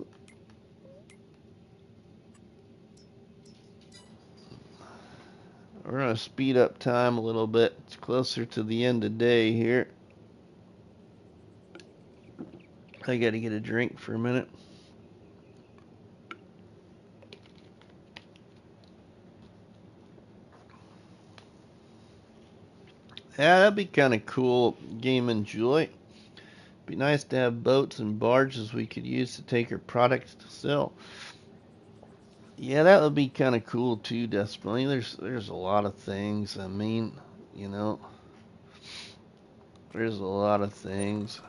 We're going to speed up time a little bit. It's closer to the end of the day here. I got to get a drink for a minute. Yeah, that'd be kind of cool, Game Enjoy. Be nice to have boats and barges we could use to take our products to sell. Yeah, that would be kind of cool too, Desperately. There's a lot of things. I mean, you know, there's a lot of things.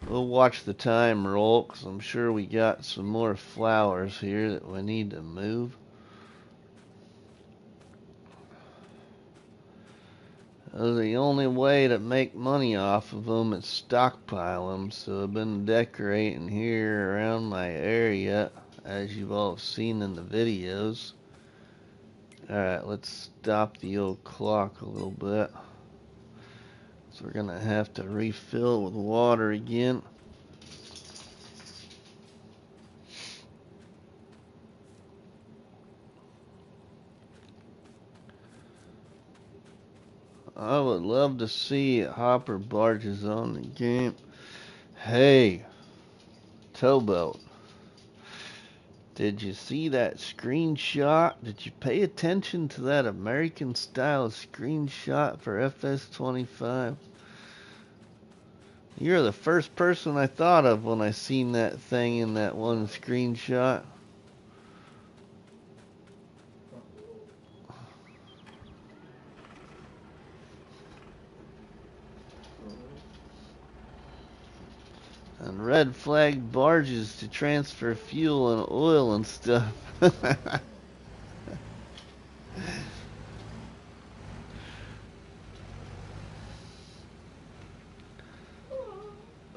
We'll watch the time roll, because I'm sure we got some more flowers here that we need to move. The only way to make money off of them is stockpile them, so I've been decorating here around my area, as you've all seen in the videos. Alright, let's stop the old clock a little bit. So we're going to have to refill with water again. I would love to see hopper barges on the game. Hey, Towboat. Did you see that screenshot? Did you pay attention to that American style screenshot for FS25? You're the first person I thought of when I seen that thing in that one screenshot. And red flag barges to transfer fuel and oil and stuff.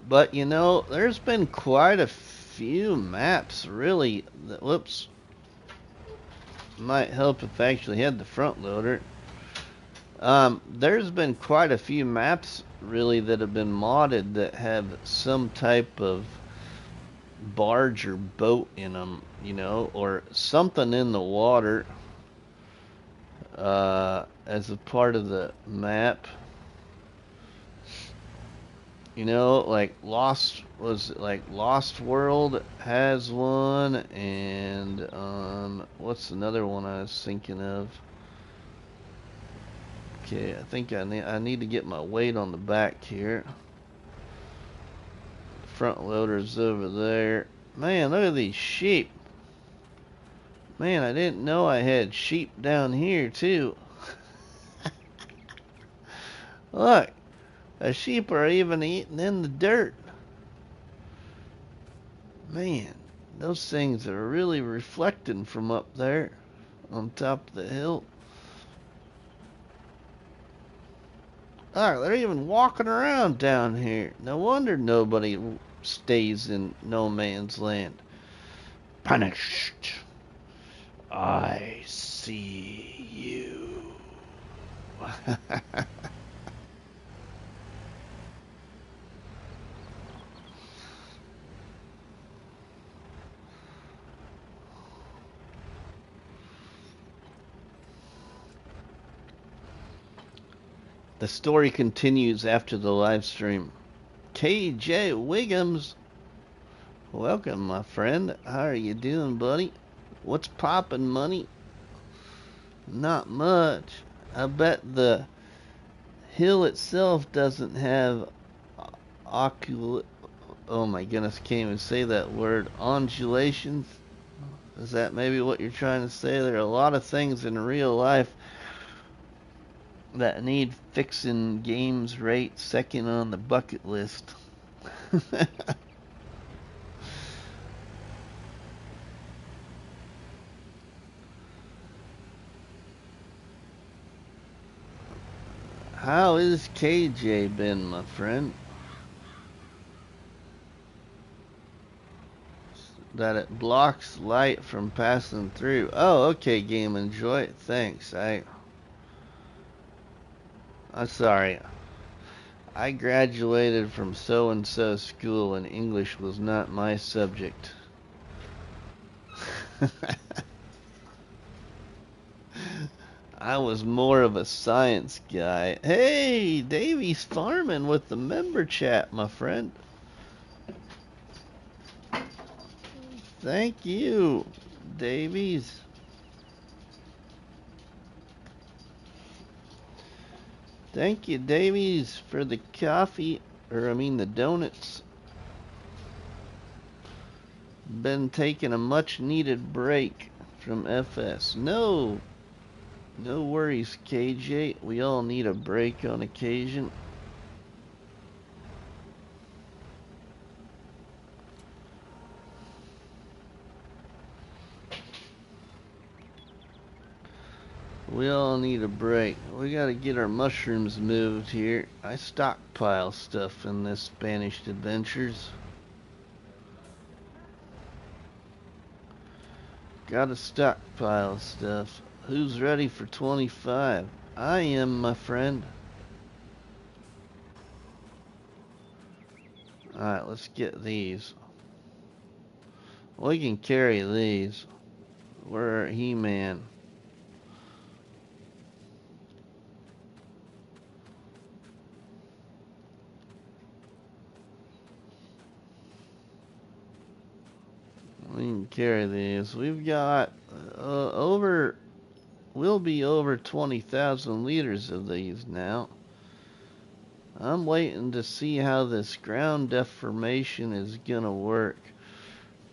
But you know, there's been quite a few maps really that, whoops, might help if I actually had the front loader. There's been quite a few maps really that have been modded that have some type of barge or boat in them, you know, or something in the water as a part of the map. You know, like Lost World has one, and what's another one I was thinking of? Okay, I think I need to get my weight on the back here. Front loader's over there. Man, look at these sheep. Man, I didn't know I had sheep down here too. Look, the sheep are even eating in the dirt. Man, those things are really reflecting from up there on top of the hill. Oh, they're even walking around down here. No wonder nobody stays in no man's land. Banished. I see you. The story continues after the live stream. KJ Wiggums, welcome, my friend. How are you doing, buddy? What's poppin', money? Not much. I bet the hill itself doesn't have oh my goodness, can't even say that word. Undulations? Is that maybe what you're trying to say? There are a lot of things in real life that need fixing. Games rate second on the bucket list. How is KJ been, my friend? that it blocks light from passing through. Oh, okay, Game Enjoy. Thanks. I'm sorry. I graduated from so-and-so school and English was not my subject. I was more of a science guy. Hey, Davy's farming with the member chat, my friend. Thank you, Davies. Thank you, Davies, for the coffee, or I mean the donuts. Been taking a much needed break from FS. No worries, KJ. We all need a break on occasion. We all need a break. We gotta get our mushrooms moved here. I stockpile stuff in this Banished Adventures. Gotta stockpile stuff. Who's ready for 25? I am, my friend. Alright, let's get these. We can carry these. We're He-Man. We can carry these. We've got we'll be over 20,000 liters of these now. I'm waiting to see how this ground deformation is gonna work.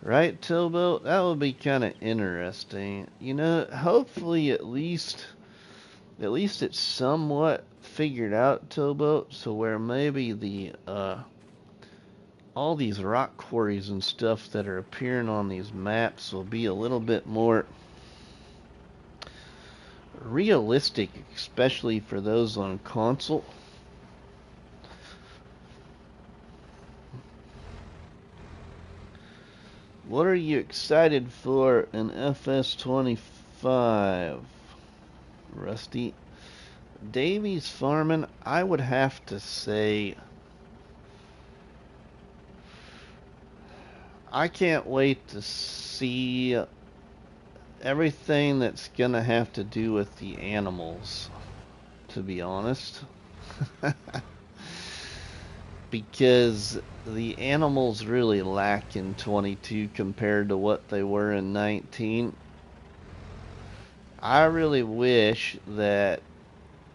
Right, Towboat? That would be kind of interesting. You know, hopefully at least it's somewhat figured out, Towboat, so where maybe the all these rock quarries and stuff that are appearing on these maps will be a little bit more realistic, especially for those on console. What are you excited for in FS25, Rusty? Davy's farming, I would have to say I can't wait to see everything that's gonna have to do with the animals, to be honest. Because the animals really lack in 22 compared to what they were in 19. I really wish that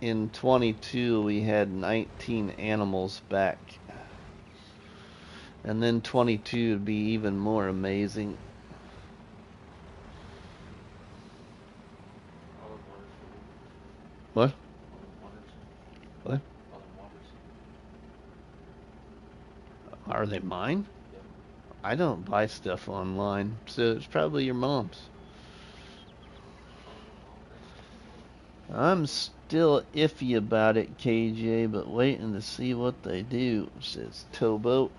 in 22 we had 19 animals back. And then 22 would be even more amazing. What? What? Are they mine? I don't buy stuff online, so it's probably your mom's. I'm still iffy about it, KJ, but waiting to see what they do, says Towboat.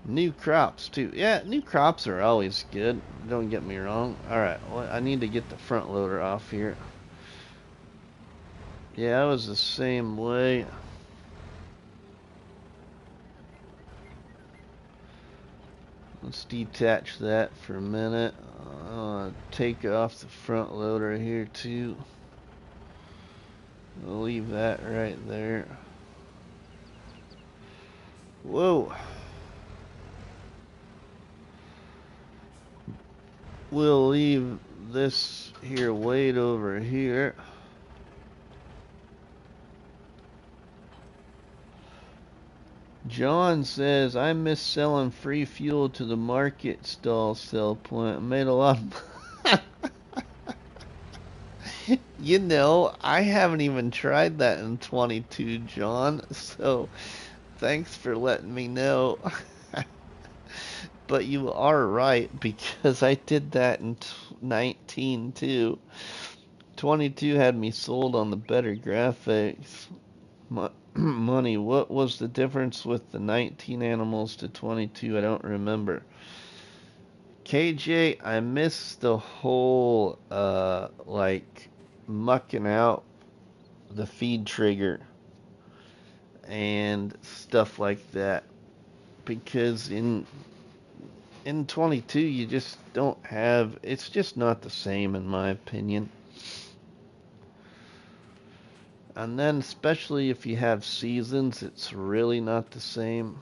New crops, too. Yeah, new crops are always good. Don't get me wrong. Alright, well, I need to get the front loader off here. Yeah, I was the same way. Let's detach that for a minute. Take off the front loader here, too. We'll leave that right there. Whoa. We'll leave this here weight over here. John says, I miss selling free fuel to the market stall sell point. Made a lot of You know, I haven't even tried that in 22, John, so thanks for letting me know. But you are right, because I did that in 19 too. 22 had me sold on the better graphics. Money, what was the difference with the 19 animals to 22? I don't remember. KJ, I miss the whole, like, mucking out the feed trigger and stuff like that. Because in 22 you just don't have, it's just not the same in my opinion. And then especially if you have seasons, it's really not the same.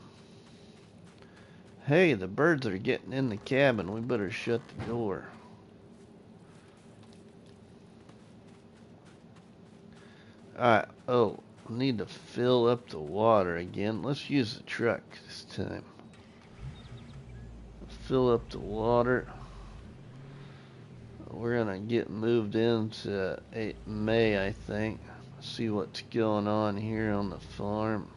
Hey, the birds are getting in the cabin. We better shut the door. Alright, oh, I need to fill up the water again. Let's use the truck this time. Fill up the water. We're gonna get moved into May, I think. See what's going on here on the farm.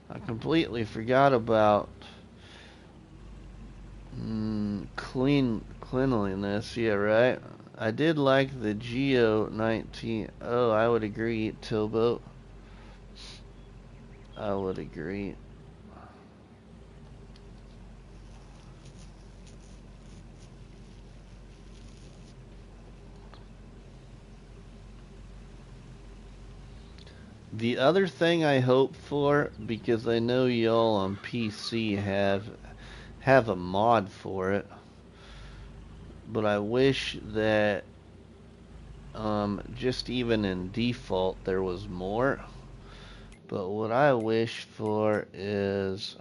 I completely forgot about cleanliness. Yeah, right. I did like the Geo 19. Oh, I would agree, Tilbo. I would agree. The other thing I hope for, because I know y'all on PC have a mod for it, but I wish that just even in default there was more. But what I wish for is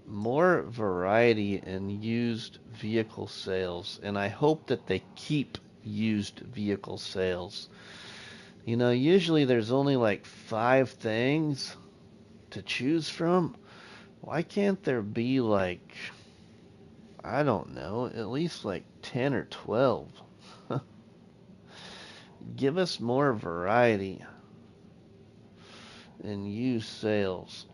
more variety in used vehicle sales, and I hope that they keep used vehicle sales. You know, usually there's only like 5 things to choose from. Why can't there be like, I don't know, at least like 10 or 12? Give us more variety in used sales.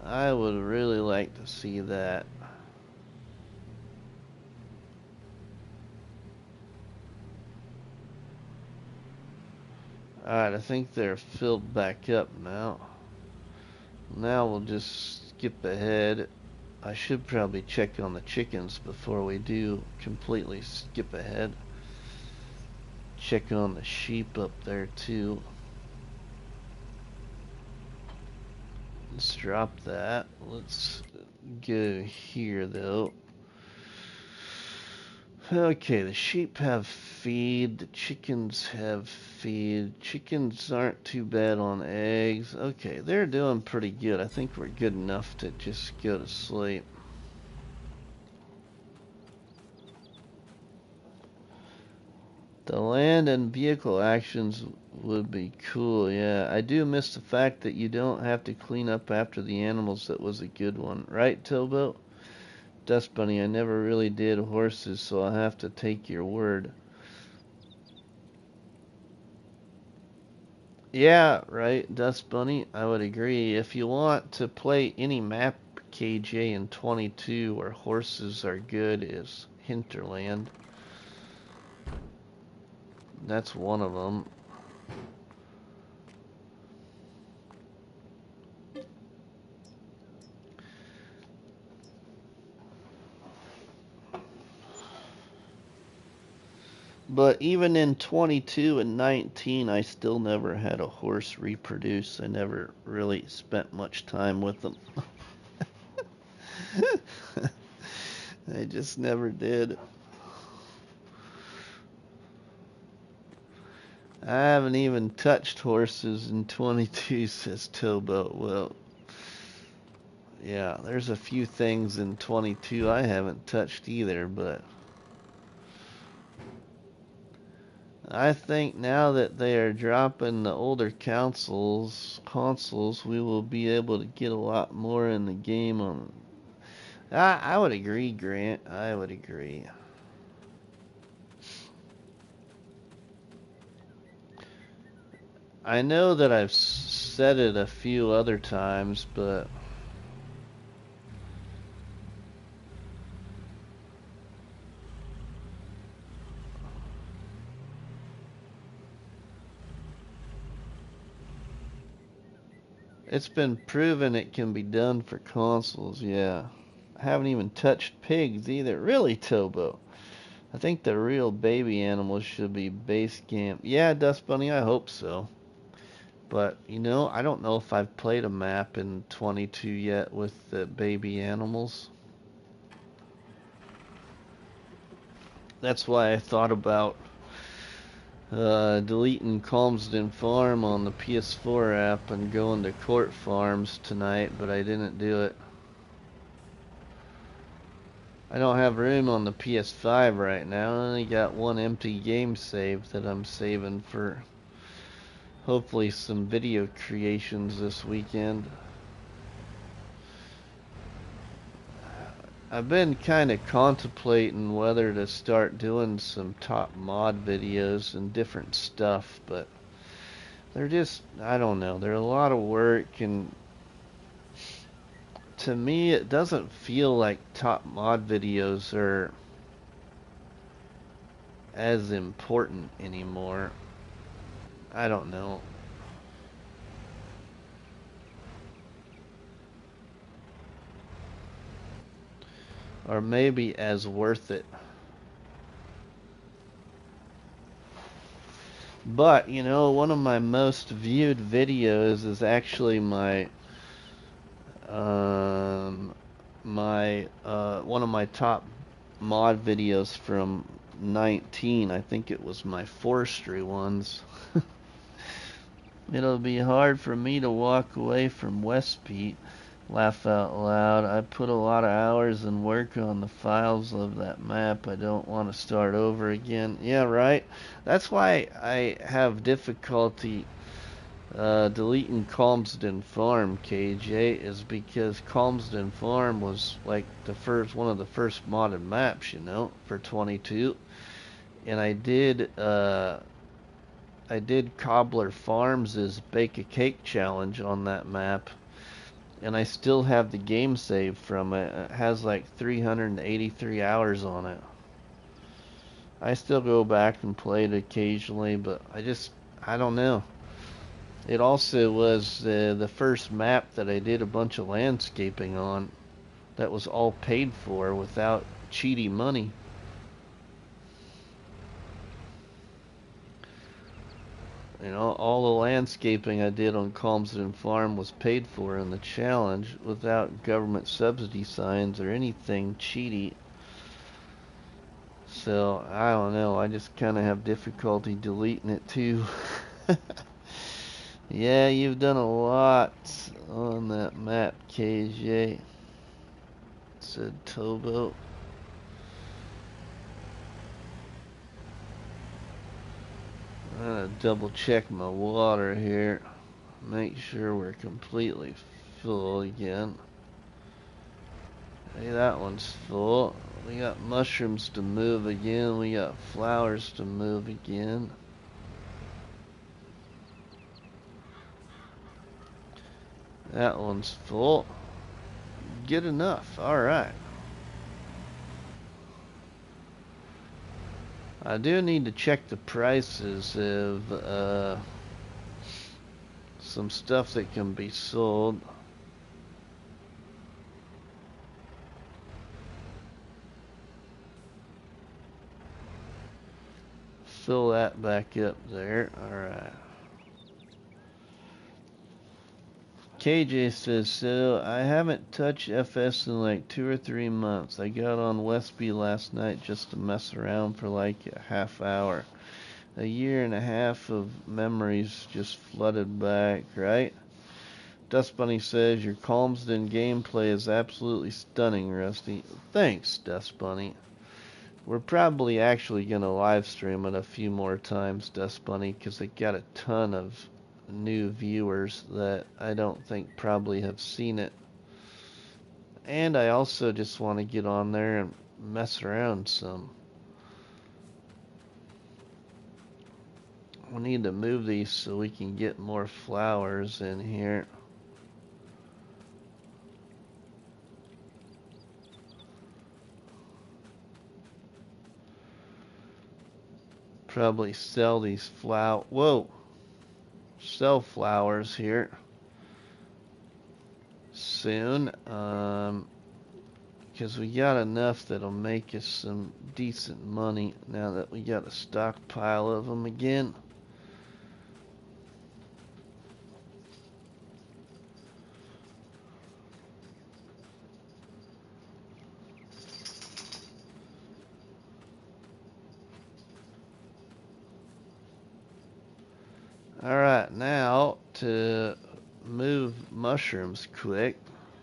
I would really like to see that. Alright, I think they're filled back up now. Now we'll just skip ahead. I should probably check on the chickens before we do completely skip ahead. Check on the sheep up there too. Let's drop that. Let's go here though. Okay, the sheep have feed, the chickens have feed. Chickens aren't too bad on eggs. Okay, they're doing pretty good. I think we're good enough to just go to sleep. The land and vehicle actions would be cool, yeah. I do miss the fact that you don't have to clean up after the animals. That was a good one. Right, Tilbo? Dust Bunny, I never really did horses, so I'll have to take your word. Yeah, right, Dust Bunny, I would agree. If you want to play any map, KJ, in 22 where horses are good, is Hinterland. That's one of them. But even in 22 and 19, I still never had a horse reproduce. I never really spent much time with them. I just never did. I haven't even touched horses in 22, says Tobo. Well, yeah, there's a few things in 22 I haven't touched either, but I think now that they are dropping the older consoles, we will be able to get a lot more in the game on. I would agree, Grant. I would agree. I know that I've said it a few other times, but It's been proven it can be done for consoles, yeah. I haven't even touched pigs either. Really, Tobo? I think the real baby animals should be base camp. Yeah, Dust Bunny, I hope so. But, you know, I don't know if I've played a map in 22 yet with the baby animals. That's why I thought about deleting Calmsden Farm on the PS4 app and going to Court Farms tonight, but I didn't do it. I don't have room on the PS5 right now. I only got one empty game save that I'm saving for hopefully some video creations this weekend. I've been kind of contemplating whether to start doing some top mod videos and different stuff, but they're just, I don't know, they're a lot of work, and to me it doesn't feel like top mod videos are as important anymore. I don't know. Or maybe as worth it. But, you know, one of my most viewed videos is actually my one of my top mod videos from 19. I think it was my forestry ones. It'll be hard for me to walk away from West Pete. Laugh out loud. I put a lot of hours and work on the files of that map. I don't want to start over again. Yeah, right. That's why I have difficulty deleting Calmsden Farm, KJ, is because Calmsden Farm was like one of the first modded maps, you know, for 22. And I did Cobbler Farms' Bake a Cake challenge on that map, and I still have the game save from it. It has like 383 hours on it. I still go back and play it occasionally, but I don't know. It also was the first map that I did a bunch of landscaping on that was all paid for without cheaty money. You know, all the landscaping I did on Calmsden Farm was paid for in the challenge without government subsidy signs or anything cheaty. So, I don't know, I just kind of have difficulty deleting it too. Yeah, you've done a lot on that map, KJ, said Tobo. I'm gonna double check my water here. Make sure we're completely full again. Hey, that one's full. We got mushrooms to move again. We got flowers to move again. That one's full. Good enough. Alright. I do need to check the prices of some stuff that can be sold. Fill that back up there. Alright. KJ says, so I haven't touched FS in like 2 or 3 months. I got on Westby last night just to mess around for like a half hour. A year and a half of memories just flooded back, right? Dust Bunny says, your Calmsden gameplay is absolutely stunning, Rusty. Thanks, Dust Bunny. We're probably actually going to live stream it a few more times, Dust Bunny, because I got a ton of new viewers that I don't think probably have seen it. And I also just want to get on there and mess around some. We need to move these so we can get more flowers in here. Probably sell these sell flowers here. soon. Because we got enough that'll make us some decent money now that we got a stockpile of them again. Alright, now to move mushrooms quick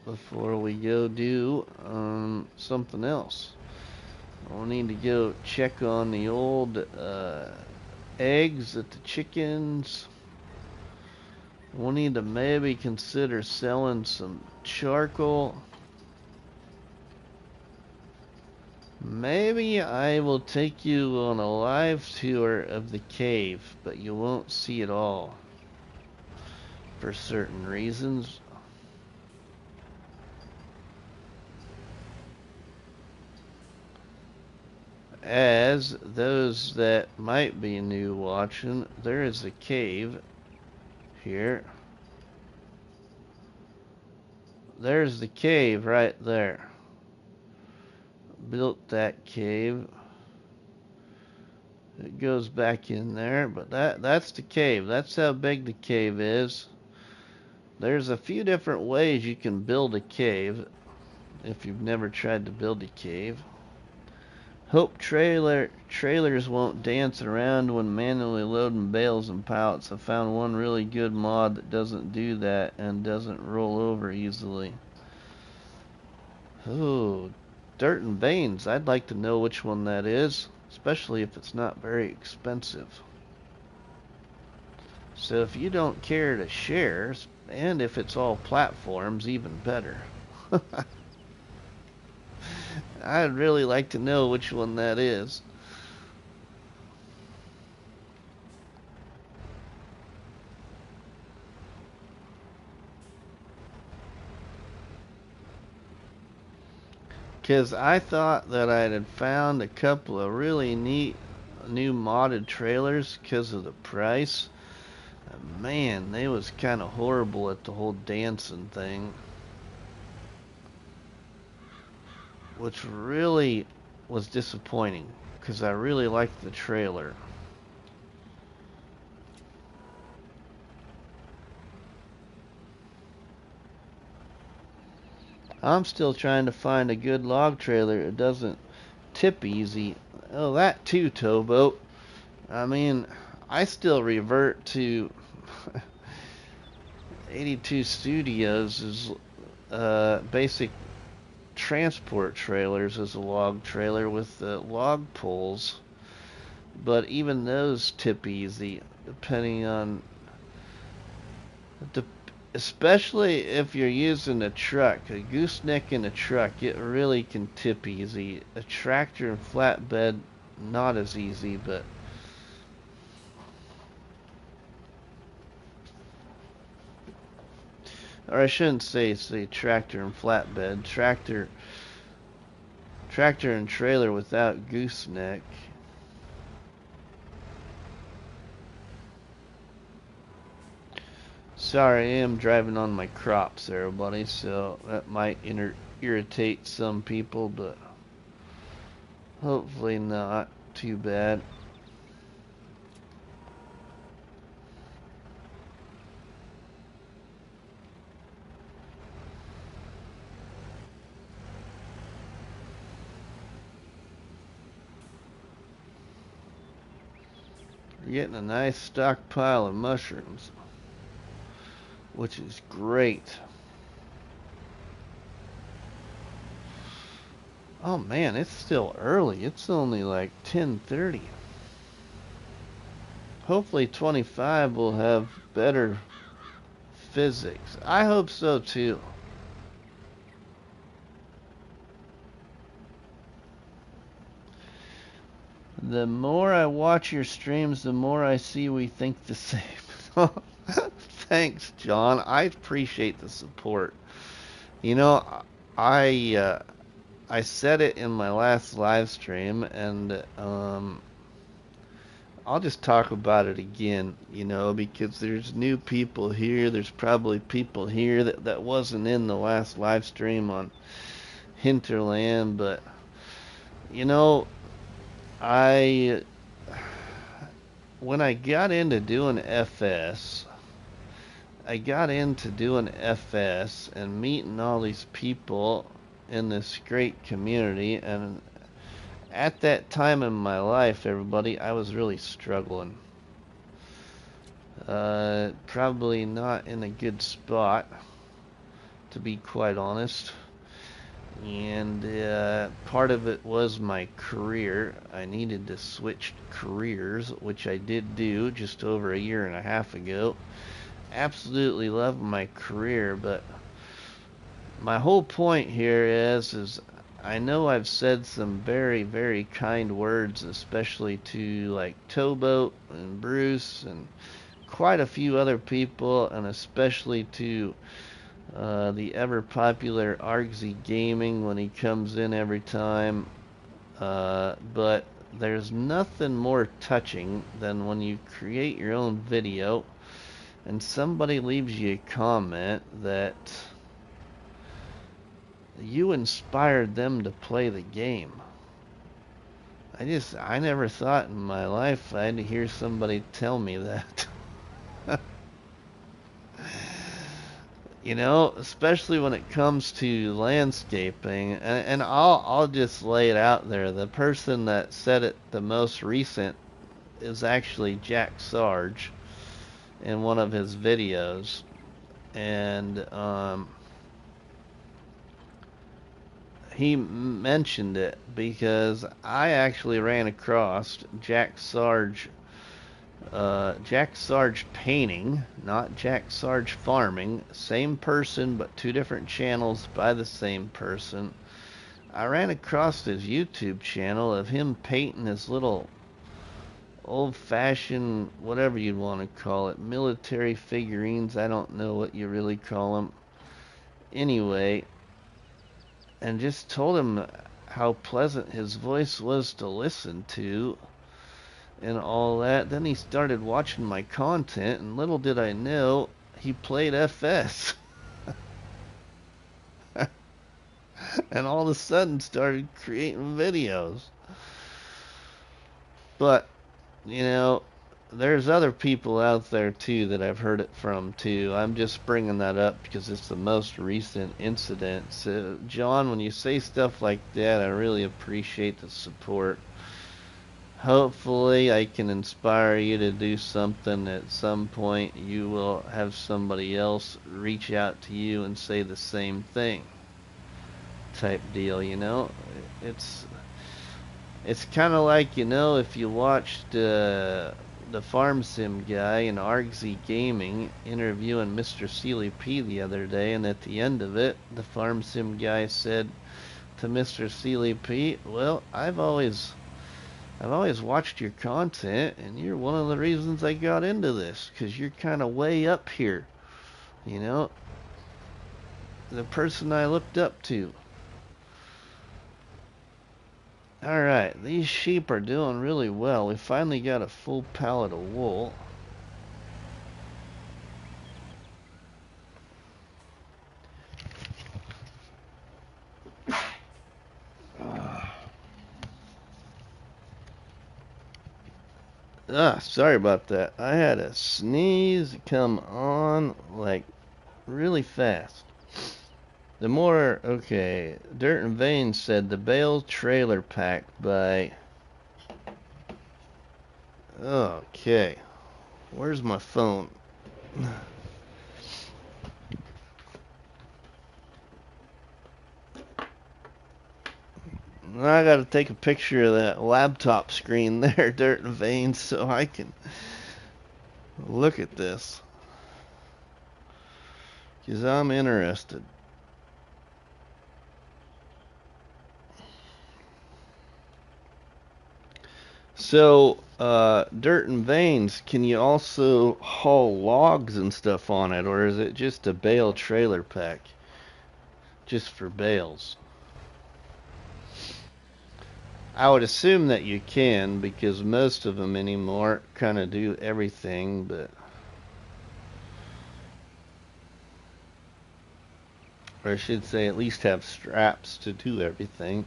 before we go do something else. We'll need to go check on the old eggs at the chickens. We'll need to maybe consider selling some charcoal. Maybe I will take you on a live tour of the cave, but you won't see it all for certain reasons. As those that might be new watching, there is a cave here. There's the cave right there. Built that cave. It goes back in there, but that's the cave. That's how big the cave is. There's a few different ways you can build a cave if you've never tried to build a cave. Hope trailers won't dance around when manually loading bales and pallets. I found one really good mod that doesn't do that and doesn't roll over easily. Oh, Dirt and Veins. I'd like to know which one that is, especially if it's not very expensive. So if you don't care to share, and if it's all platforms, even better. I'd really like to know which one that is. Because I thought that I had found a couple of really neat new modded trailers because of the price. And man, they was kind of horrible at the whole dancing thing. Which really was disappointing because I really liked the trailer. I'm still trying to find a good log trailer that doesn't tip easy. Oh, that too, Towboat. I mean, I still revert to 82 Studios' basic transport trailers as a log trailer with the log poles, but even those tip easy depending on especially if you're using a truck. A gooseneck in a truck, it really can tip easy. A tractor and flatbed, not as easy, but or I shouldn't say tractor and flatbed. Tractor and trailer without gooseneck. Sorry, I am driving on my crops there, buddy, so that might irritate some people, but hopefully not too bad. We're getting a nice stockpile of mushrooms, which is great. Oh man, it's still early. It's only like 10:30. Hopefully 25 will have better physics. I hope so too. The more I watch your streams, the more I see we think the same. Thanks, John. I appreciate the support. You know, I said it in my last live stream, and I'll just talk about it again, you know, because there's new people here. There's probably people here that wasn't in the last live stream on Hinterland, but you know, I when I got into doing FS, I got into doing FS and meeting all these people in this great community, and at that time in my life, everybody, I was really struggling. Probably not in a good spot, to be quite honest. And part of it was my career. I needed to switch careers, which I did do just over a year and a half ago. Absolutely love my career, but my whole point here is I know I've said some very, very kind words, especially to like Towboat and Bruce and quite a few other people, and especially to the ever popular Argsy Gaming when he comes in every time. But there's nothing more touching than when you create your own video and somebody leaves you a comment that you inspired them to play the game. I never thought in my life I'd hear somebody tell me that. You know, especially when it comes to landscaping, and I'll just lay it out there. The person that said it the most recent is actually JackSarge in one of his videos, and he mentioned it because I actually ran across JackSarge Painting, not JackSarge Farming. Same person, but two different channels by the same person. I ran across his YouTube channel of him painting his little old-fashioned, whatever you'd want to call it, military figurines. I don't know what you really call them. Anyway, and just told him how pleasant his voice was to listen to and all that. Then he started watching my content, and little did I know he played FS. And all of a sudden started creating videos. But, you know, there's other people out there too that I've heard it from too. I'm just bringing that up because it's the most recent incident. So, John, when you say stuff like that, I really appreciate the support. Hopefully I can inspire you to do something. At some point you will have somebody else reach out to you and say the same thing type deal, you know. It's kind of like, you know, if you watched the Farm Sim guy in Argsy Gaming interviewing Mr. Sealy P the other day, and at the end of it the Farm Sim guy said to Mr. Sealy P, well, I've always watched your content, and you're one of the reasons I got into this, because you're kind of way up here, you know, the person I looked up to. Alright, these sheep are doing really well. We finally got a full pallet of wool. Sorry about that. I had a sneeze come on like really fast. Okay, Dirt and Vein said the Bale Trailer Pack by... Okay, where's my phone? I gotta take a picture of that laptop screen there, Dirt and Vein, so I can look at this, because I'm interested. So, Dirt and Veins, can you also haul logs and stuff on it, or is it just a bale trailer pack? Just for bales? I would assume that you can, because most of them anymore kind of do everything, but... Or I should say at least have straps to do everything.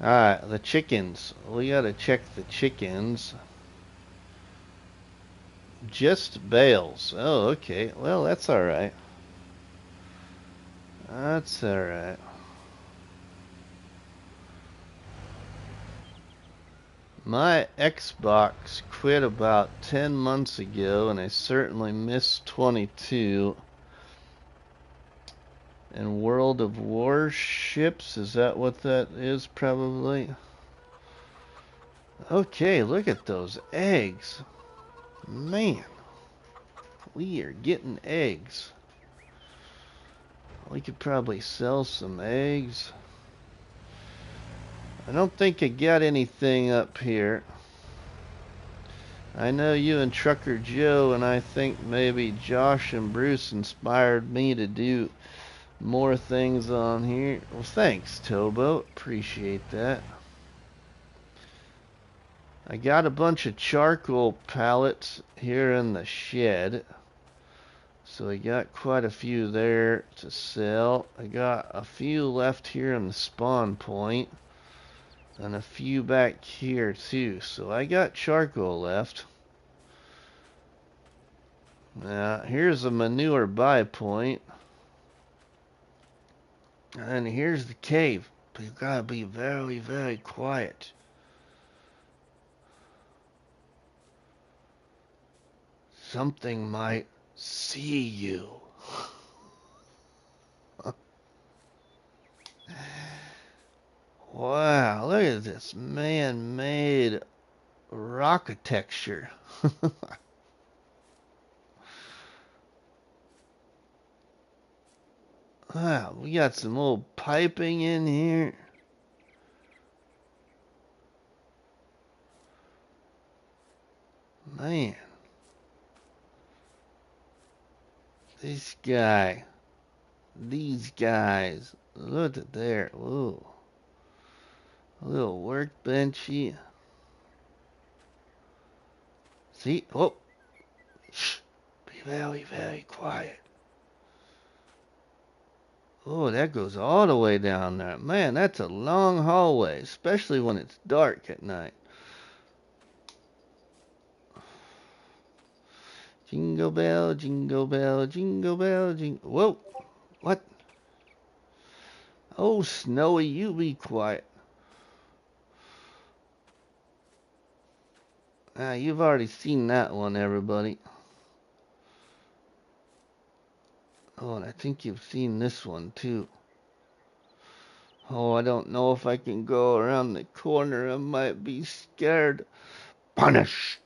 Alright, the chickens. We gotta check the chickens. Just bales. Oh, okay. Well, that's alright. That's alright. My Xbox quit about 10 months ago, and I certainly missed 22. And World of Warships, is that what that is, probably? Okay, look at those eggs. Man, we are getting eggs. We could probably sell some eggs. I don't think I got anything up here. I know you and Trucker Joe, and I think maybe Josh and Bruce inspired me to do more things on here. Well, thanks, Tobo. Appreciate that. I got a bunch of charcoal pallets here in the shed. So I got quite a few there to sell. I got a few left here in the spawn point. And a few back here too. So I got charcoal left. Now, here's a manure buy point. And here's the cave. But you gotta be very, very quiet. Something might see you. Wow, look at this man-made rocketecture. Wow, we got some old piping in here. Man. This guy. These guys. Look at there. Ooh. A little workbenchy. See? Oh. Shh. Be very, very quiet. Oh, that goes all the way down there. Man, that's a long hallway, especially when it's dark at night. Jingle bell, jingle bell, jingle bell, jingle... Whoa! What? Oh, Snowy, you be quiet. Ah, you've already seen that one, everybody. Oh, and I think you've seen this one, too. Oh, I don't know if I can go around the corner. I might be scared. Banished!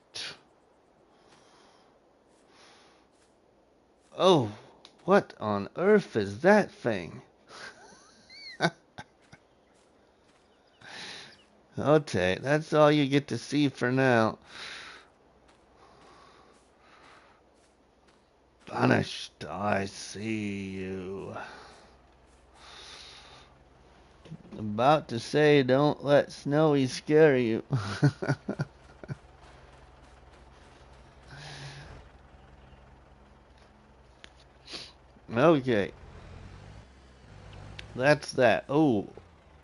Oh, what on earth is that thing? Okay, that's all you get to see for now. Banished, I see you. About to say, don't let Snowy scare you. Okay. That's that. Oh,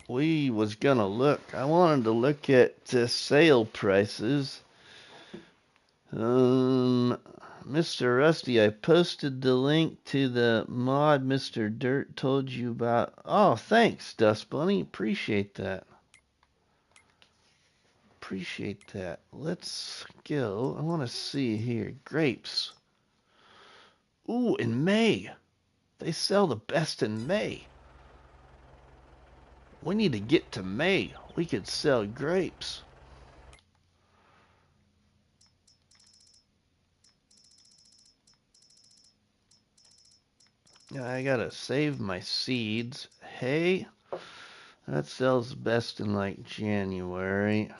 we was gonna look. I wanted to look at sale prices. Mr. Rusty, I posted the link to the mod Mr. Dirt told you about. Oh, thanks, Dust Bunny. Appreciate that. Appreciate that. Let's go. I want to see here. Grapes. Ooh, in May. They sell the best in May. We need to get to May. We could sell grapes. I gotta save my seeds. Hay, that sells best in like January.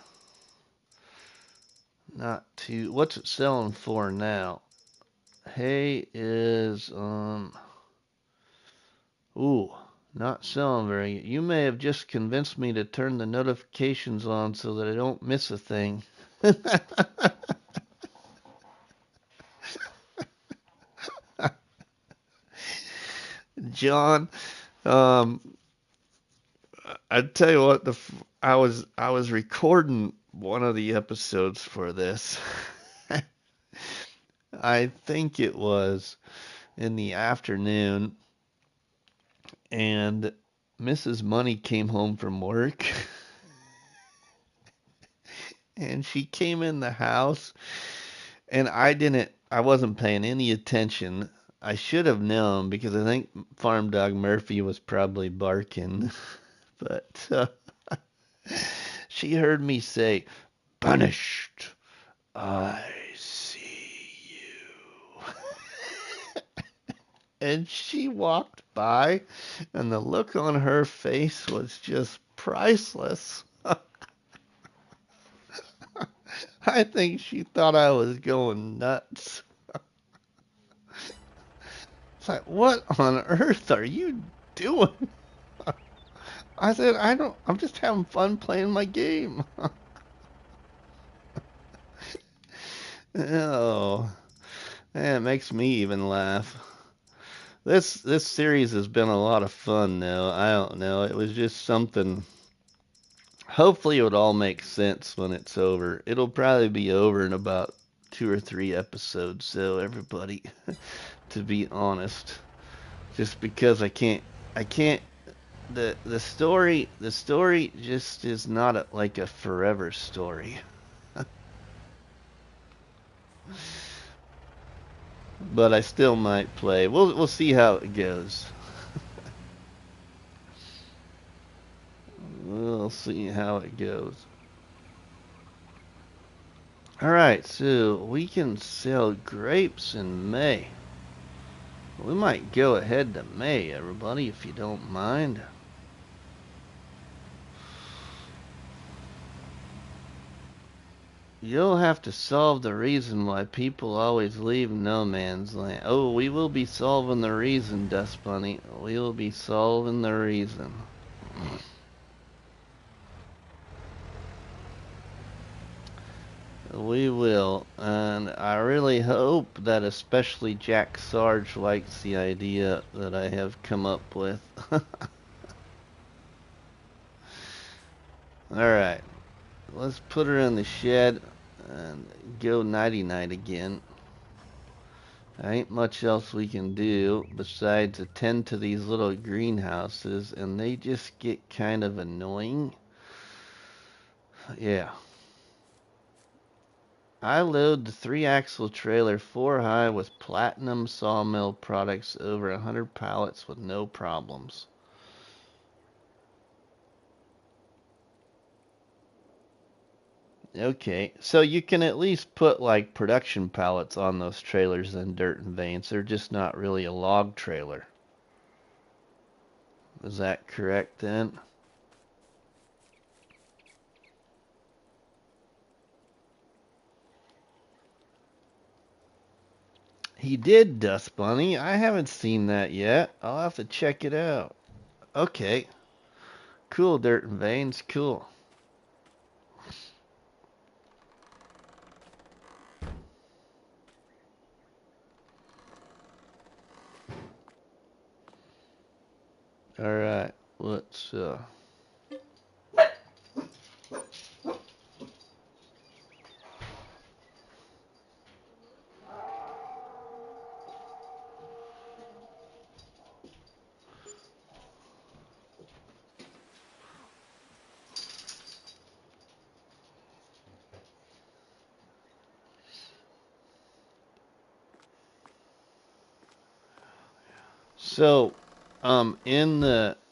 Not too. What's it selling for now? Hay is ooh, Not sounding very good. You may have just convinced me to turn the notifications on so that I don't miss a thing. John, um, I tell you what, I was recording one of the episodes for this. I think it was in the afternoon, and Mrs. Money came home from work, and she came in the house, and I wasn't paying any attention. I should have known because I think Farm Dog Murphy was probably barking, but she heard me say, "Banished, I see you." And she walked by, and the look on her face was just priceless. I think she thought I was going nuts. It's like, what on earth are you doing? I said, I'm just having fun playing my game. Oh, yeah, it makes me even laugh. This series has been a lot of fun though. I don't know. It was just something. Hopefully it would all make sense when it's over. It'll probably be over in about 2 or 3 episodes, so everybody, to be honest. Just because I can't the story just is not like a forever story. But I still might play. We'll see how it goes. We'll see how it goes. Alright, so we can sell grapes in May. We might go ahead to May, everybody, if you don't mind. You'll have to solve the reason why people always leave no man's land. Oh, we will be solving the reason, Dust Bunny. We will be solving the reason. We will, and I really hope that especially JackSarge likes the idea that I have come up with. Alright, let's put her in the shed and go nighty-night again. There ain't much else we can do besides attend to these little greenhouses, and they just get kind of annoying. Yeah. I load the 3-axle trailer 4 high with platinum sawmill products over 100 pallets with no problems. Okay, so you can at least put like production pallets on those trailers in Dirt and Veins. They're just not really a log trailer. Is that correct then? He did, Dust Bunny. I haven't seen that yet. I'll have to check it out. Okay. Cool, Dirt and Veins. Cool. Alright. Let's, So,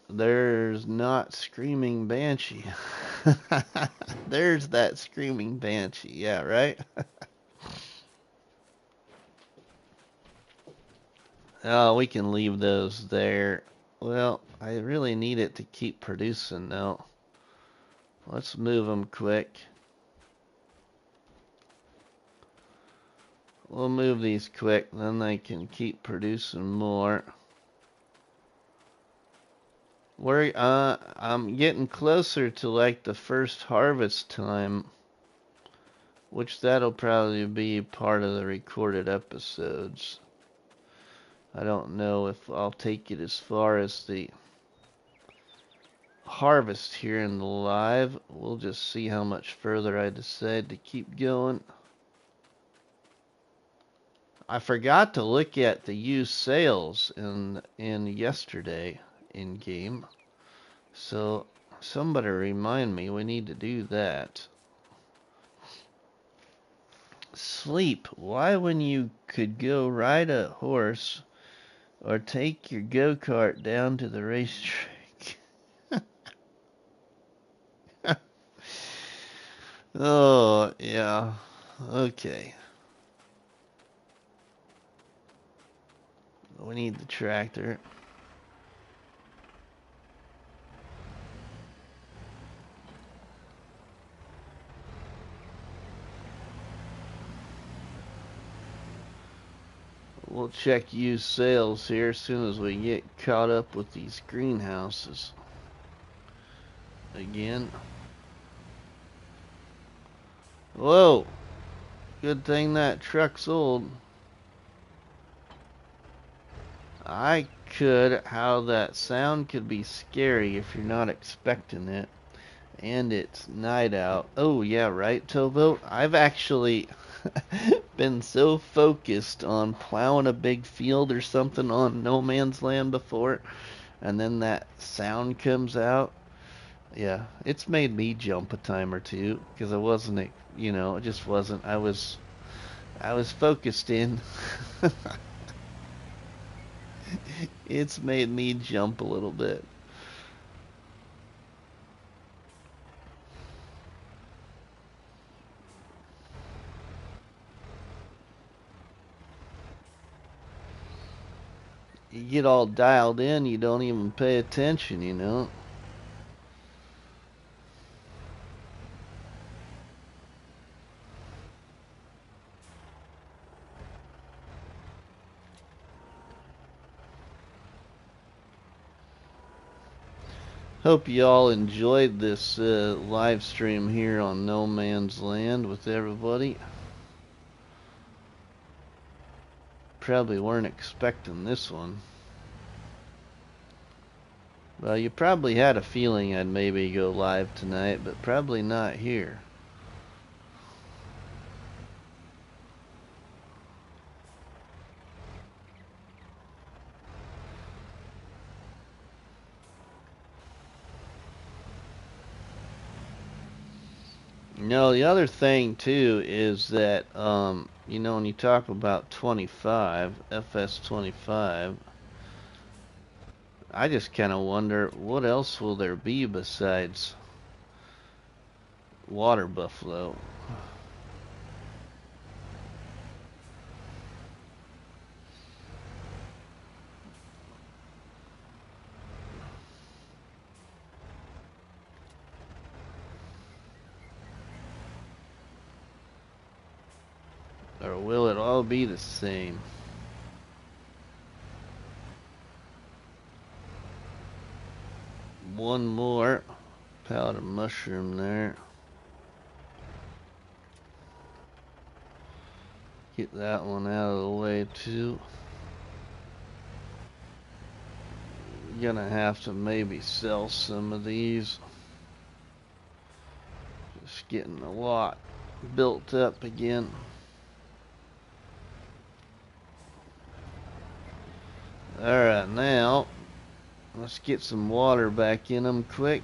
there's not Screaming Banshee. There's that Screaming Banshee. Yeah, right? Oh, we can leave those there. Well, I really need it to keep producing though. Let's move them quick. We'll move these quick, then they can keep producing more. I'm getting closer to like the first harvest time, which that'll probably be part of the recorded episodes. I don't know if I'll take it as far as the harvest here in the live. We'll just see how much further I decide to keep going. I forgot to look at the used sales in yesterday in game. So somebody remind me we need to do that. Sleep. Why, when you could go ride a horse or take your go-kart down to the racetrack? Oh, yeah. Okay. We need the tractor. We'll check used sales here as soon as we get caught up with these greenhouses. Again. Whoa! Good thing that truck's old. How that sound could be scary if you're not expecting it. And it's night out. Oh, yeah, right, Tovo? I've actually been so focused on plowing a big field or something on No Man's Land before, and then that sound comes out. Yeah, it's made me jump a time or two, because I wasn't, it just wasn't. I was focused in. It's made me jump a little bit. You get all dialed in, you don't even pay attention, you know. Hope you all enjoyed this live stream here on No Man's Land with everybody. Probably weren't expecting this one. Well, you probably had a feeling I'd maybe go live tonight, but probably not here. No, the other thing too is that when you talk about 25, FS25, I just kind of wonder what else will there be besides water buffalo. Or will it all be the same? One more pallet of mushroom there. Get that one out of the way too. Gonna have to maybe sell some of these. Just getting a lot built up again. Alright, now let's get some water back in them quick.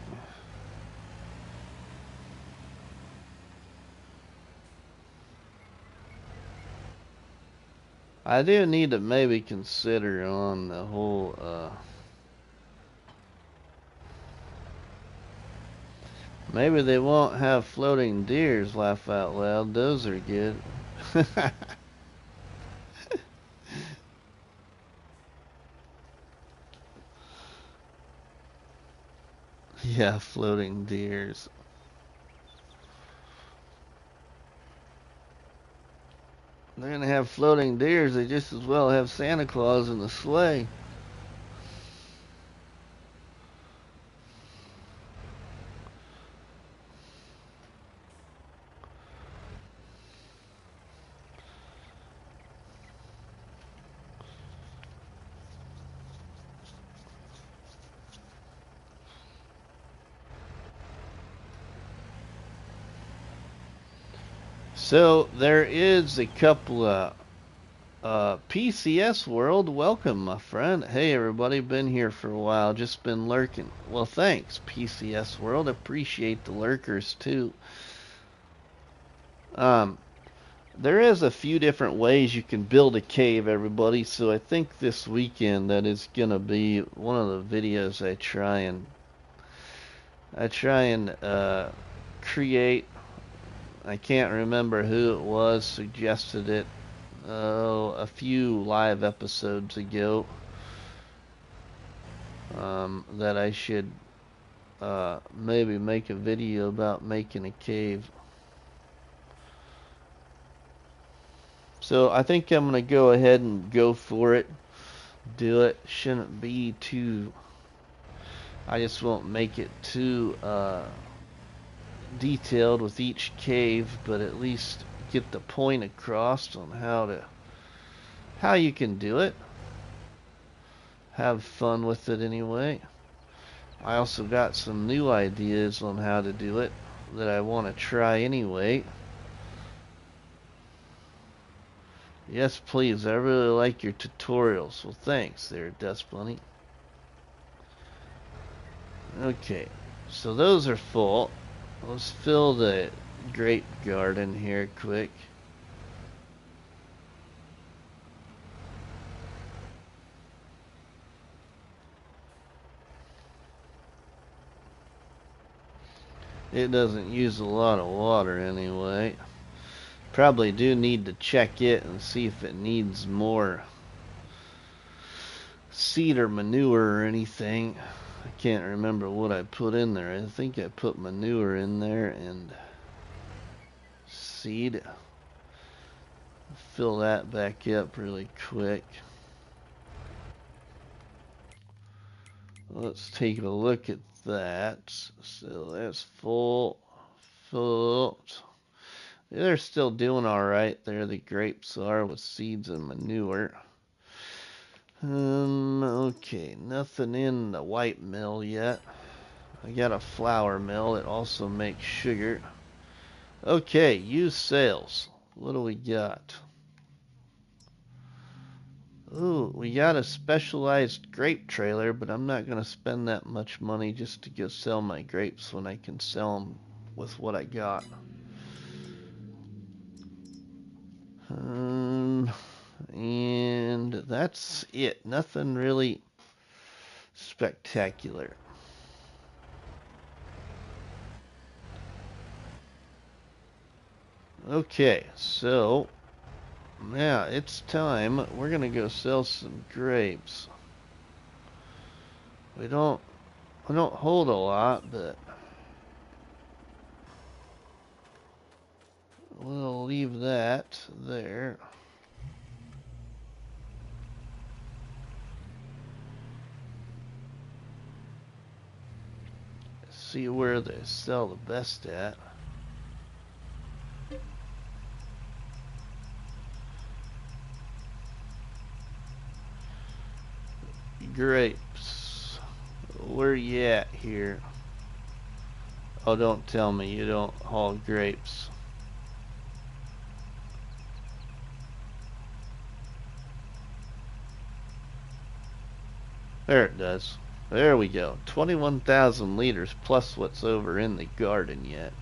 I do need to maybe consider on the whole maybe they won't have floating deers, laugh out loud. Those are good. Yeah, floating deers. They're gonna have floating deers, they just as well have Santa Claus in the sleigh. So there is a couple of PCS World, welcome my friend. Hey everybody, been here for a while, just been lurking. Well thanks PCS World, appreciate the lurkers too. There is a few different ways you can build a cave, everybody, so I think this weekend that is gonna be one of the videos I try and create. I can't remember who it was suggested it a few live episodes ago, that I should maybe make a video about making a cave. So I think I'm going to go ahead and go for it. Do it. Shouldn't be too... I just won't make it too detailed with each cave, but at least get the point across on how you can do it. Have fun with it anyway. I also got some new ideas on how to do it that I want to try anyway. Yes, please. I really like your tutorials. Well, thanks there, Dust Bunny. Okay, so those are full. Let's fill the grape garden here quick. It doesn't use a lot of water anyway. Probably do need to check it and see if it needs more seed or manure or anything. I can't remember what I put in there. I think I put manure in there and seed. Fill that back up really quick. Let's take a look at that. So that's full. They're still doing alright there, the grapes are, with seeds and manure. Okay, nothing in the white mill yet. I got a flour mill that also makes sugar. Okay, use sales. What do we got? Ooh, we got a specialized grape trailer, but I'm not going to spend that much money just to go sell my grapes when I can sell them with what I got. And that's it. Nothing really spectacular. Okay, so yeah, it's time. We're gonna go sell some grapes. We don't hold a lot, but we'll leave that there. See where they sell the best at. Grapes. Where you at here? Oh, don't tell me you don't haul grapes. There it does. There we go. 21,000 liters plus what's over in the garden yet.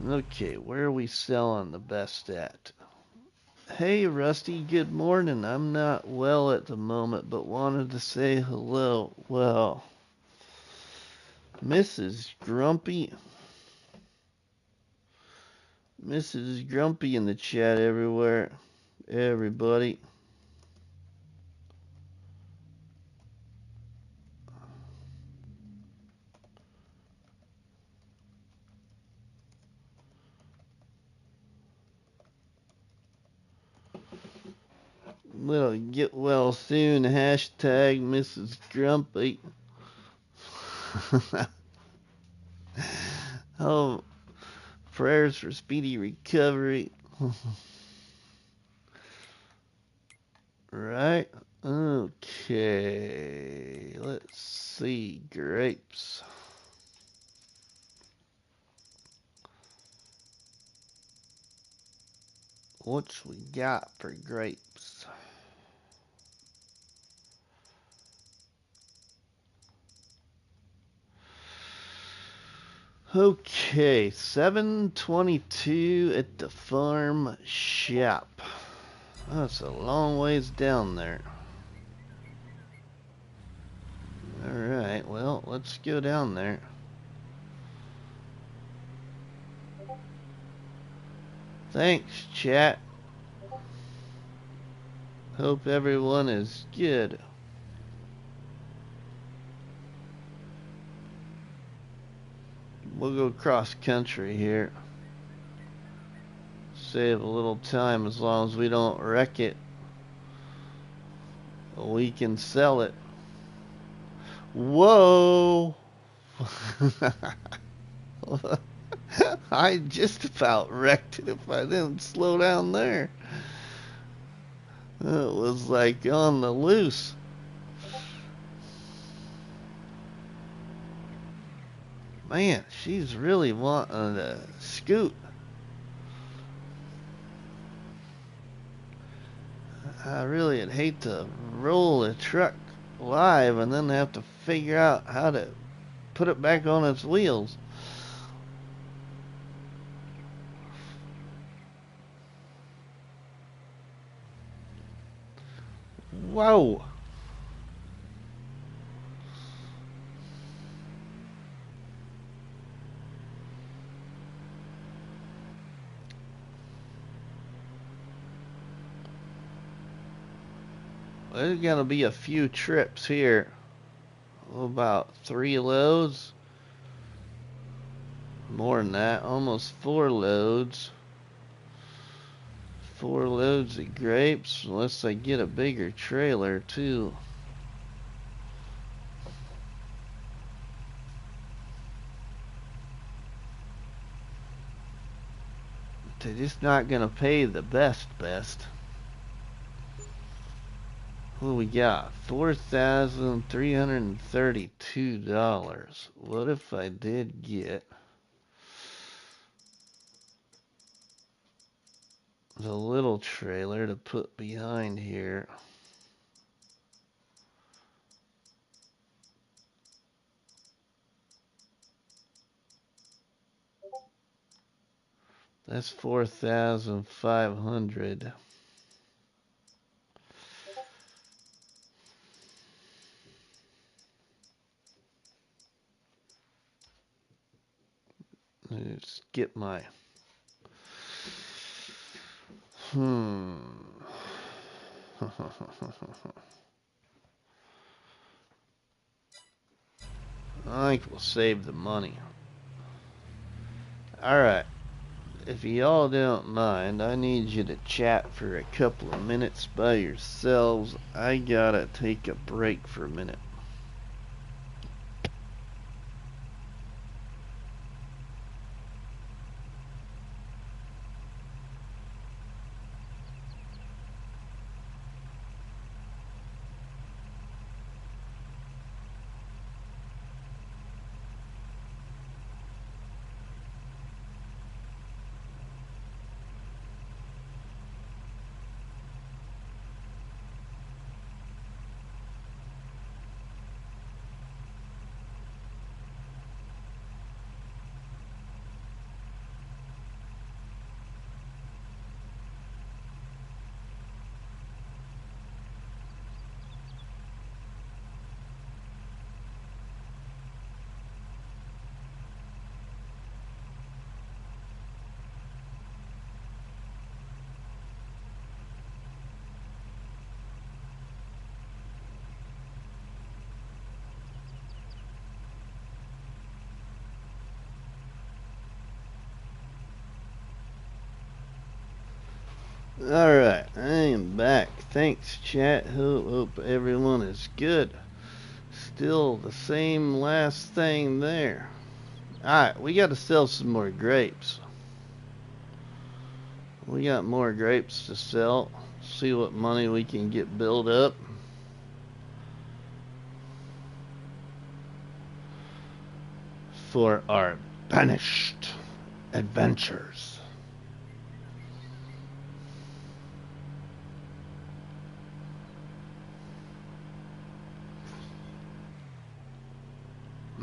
Okay, where are we selling the best at? Hey Rusty, good morning. I'm not well at the moment, but wanted to say hello. Well, Mrs. Grumpy in the chat everywhere. Everybody. Little get well soon. Hashtag Mrs. Grumpy. Oh, prayers for speedy recovery. Right? Okay. Let's see. Grapes. What's we got for grapes? Okay, 722 at the farm shop. That's a long ways down there. Alright, well, let's go down there. Thanks, chat. Hope everyone is good. We'll go cross country here. Save a little time as long as we don't wreck it. We can sell it. Whoa! I just about wrecked it if I didn't slow down there. It was like on the loose. Man, she's really wanting to scoot. I really would hate to roll a truck live and then have to figure out how to put it back on its wheels. Whoa! There's gonna be a few trips here. About 3 loads. More than that, almost 4 loads. 4 loads of grapes, unless I get a bigger trailer too. They're just not gonna pay the best. What do we got? $4,332. What if I did get the little trailer to put behind here? That's 4,500. Let's get my I think we'll save the money. Alright. If y'all don't mind, I need you to chat for a couple of minutes by yourselves. I gotta take a break for a minute. Alright, I am back. Thanks, chat. Hope everyone is good. Still the same last thing there. Alright, we got to sell some more grapes. We got more grapes to sell. See what money we can get built up. For our Banished Adventures.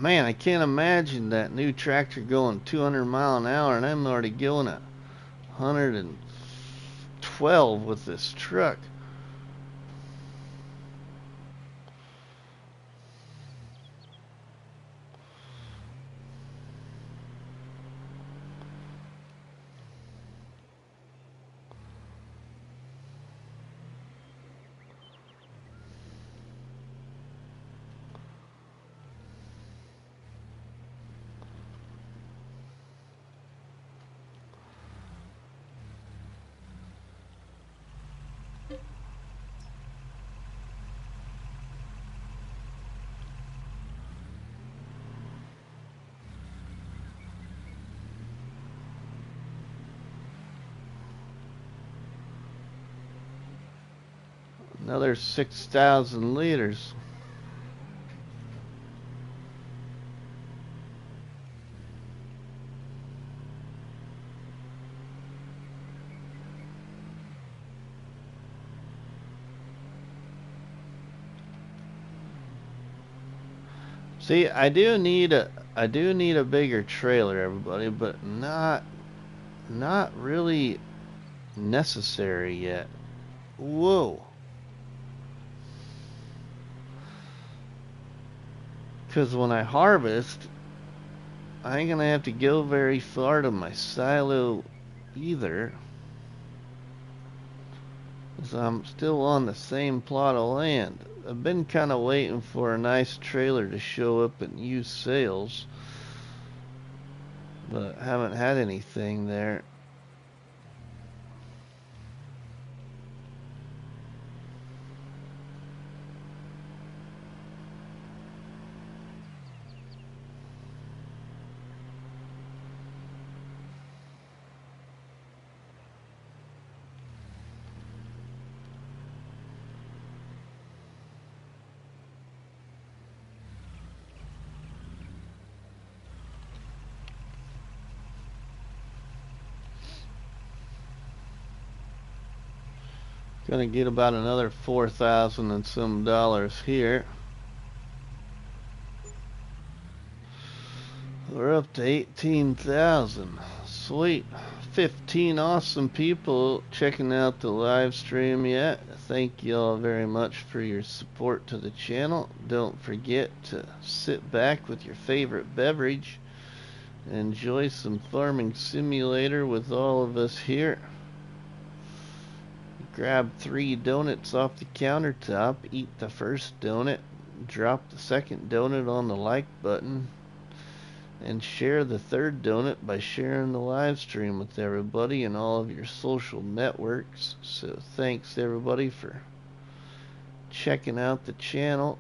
Man, I can't imagine that new tractor going 200 mile an hour, and I'm already going at 112 with this truck. Another 6,000 liters. See, I do need a bigger trailer, everybody, but not really necessary yet. Whoa. Because when I harvest, I ain't gonna have to go very far to my silo either. Because I'm still on the same plot of land. I've been kind of waiting for a nice trailer to show up and use sales, but haven't had anything there. Gonna get about another 4,000 and some dollars here. We're up to 18,000. Sweet. 15 awesome people checking out the live stream yet. Thank you all very much for your support to the channel. Don't forget to sit back with your favorite beverage. Enjoy some Farming Simulator with all of us here. Grab 3 donuts off the countertop, eat the first donut, drop the second donut on the like button, and share the third donut by sharing the live stream with everybody and all of your social networks. So thanks everybody for checking out the channel.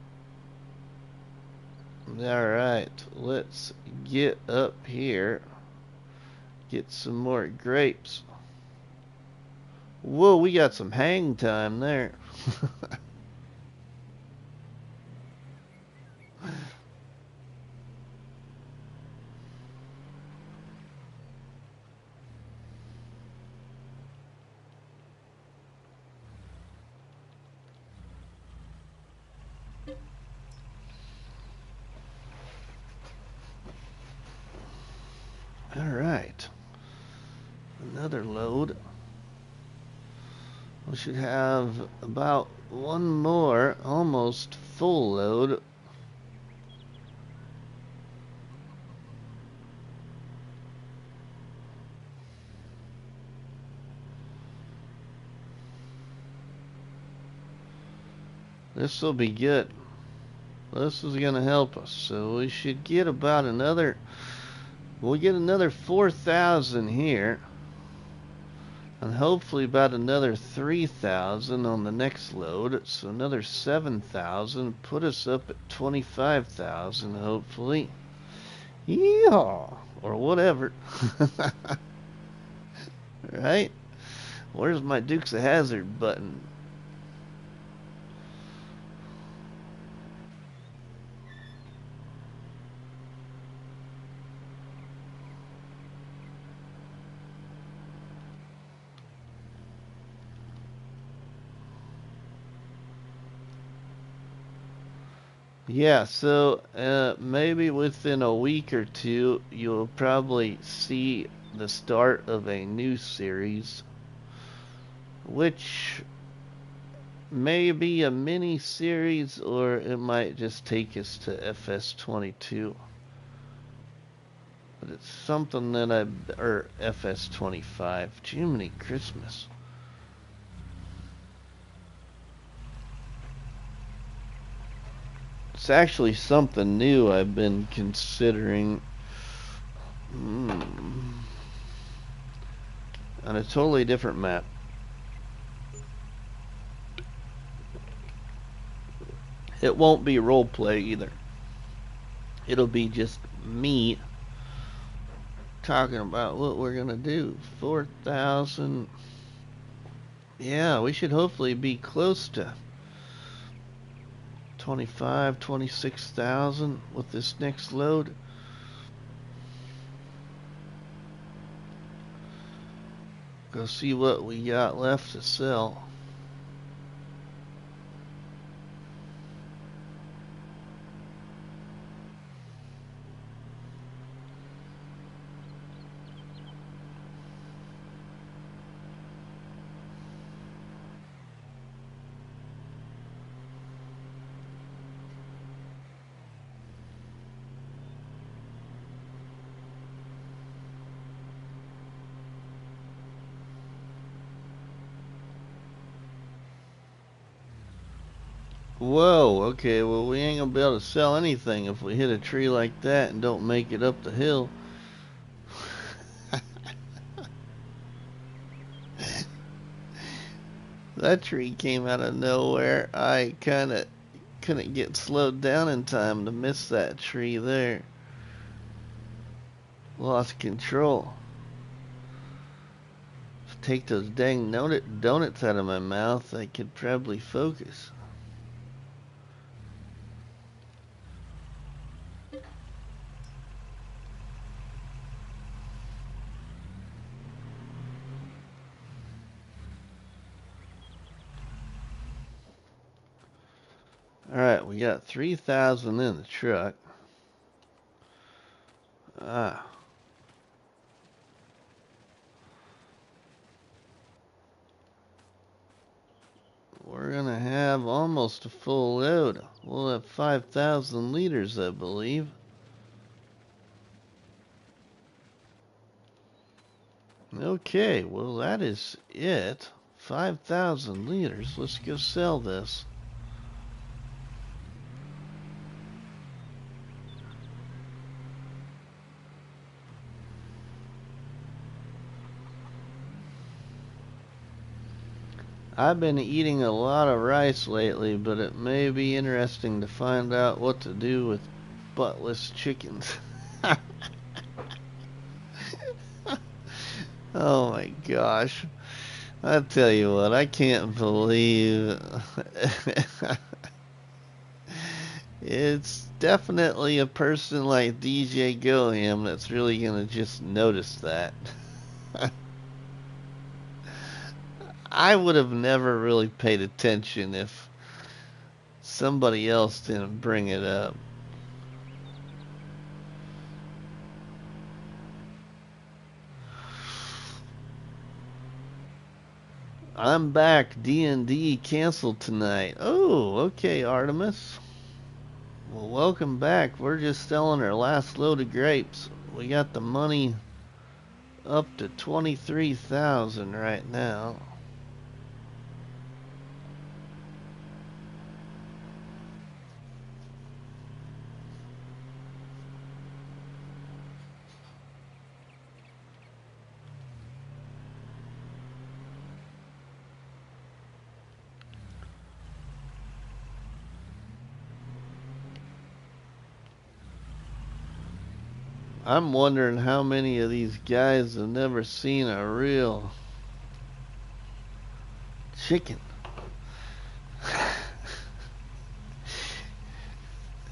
Alright, let's get up here, get some more grapes. Whoa, we got some hang time there. Alright, another load. We should have about one more almost full load. This will be good. This is going to help us. So we should get about another, we'll get another 4,000 here. And hopefully about another 3,000 on the next load. So another 7,000. Put us up at 25,000 hopefully. Yeah. Or whatever. Right? Where's my Dukes of Hazzard button? Yeah, so maybe within a week or two, you'll probably see the start of a new series, which may be a mini series or it might just take us to FS22. But it's something that or FS25. Jiminy Christmas. It's actually something new I've been considering. On a totally different map. It won't be roleplay either. It'll be just me talking about what we're gonna do. 4,000. Yeah, we should hopefully be close to 25, 26,000 with this next load. Go see what we got left to sell. Whoa, okay, well we ain't gonna be able to sell anything if we hit a tree like that and don't make it up the hill. That tree came out of nowhere. I kinda couldn't get slowed down in time to miss that tree there. Lost control. Take those dang donuts out of my mouth, I could probably focus. Alright, we got 3,000 in the truck. We're gonna have almost a full load. We'll have 5,000 liters, I believe. Okay, well that is it. 5,000 liters. Let's go sell this. I've been eating a lot of rice lately, but it may be interesting to find out what to do with buttless chickens. Oh my gosh. I tell you what, I can't believe it's definitely a person like DJ Goham that's really gonna just notice that. I would have never really paid attention if somebody else didn't bring it up. I'm back. D&D canceled tonight. Oh, okay, Artemis. Well, welcome back. We're just selling our last load of grapes. We got the money up to 23,000 right now. I'm wondering how many of these guys have never seen a real chicken.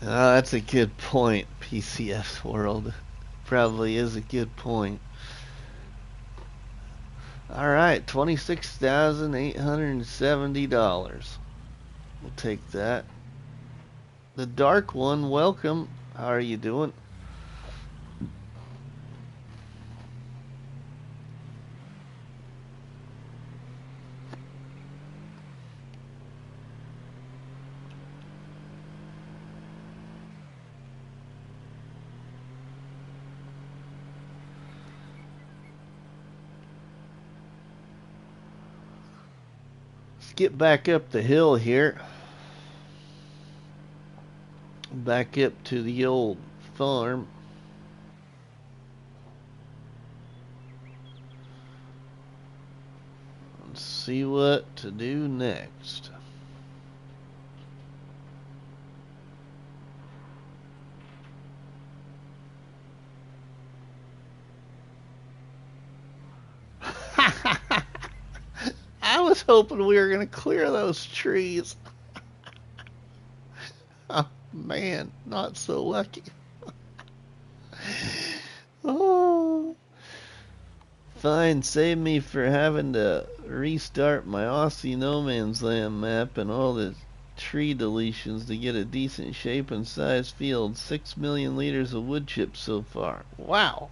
That's a good point, PCF World. Probably is a good point. Alright, $26,870. We'll take that. The Dark One, welcome. How are you doing? Let's get back up the hill here. Back up to the old farm. And see what to do next. I was hoping we were going to clear those trees. Oh, man, not so lucky. Oh, fine, save me for having to restart my Aussie No Man's Land map and all the tree deletions to get a decent shape and size field. 6 million liters of wood chips so far. Wow.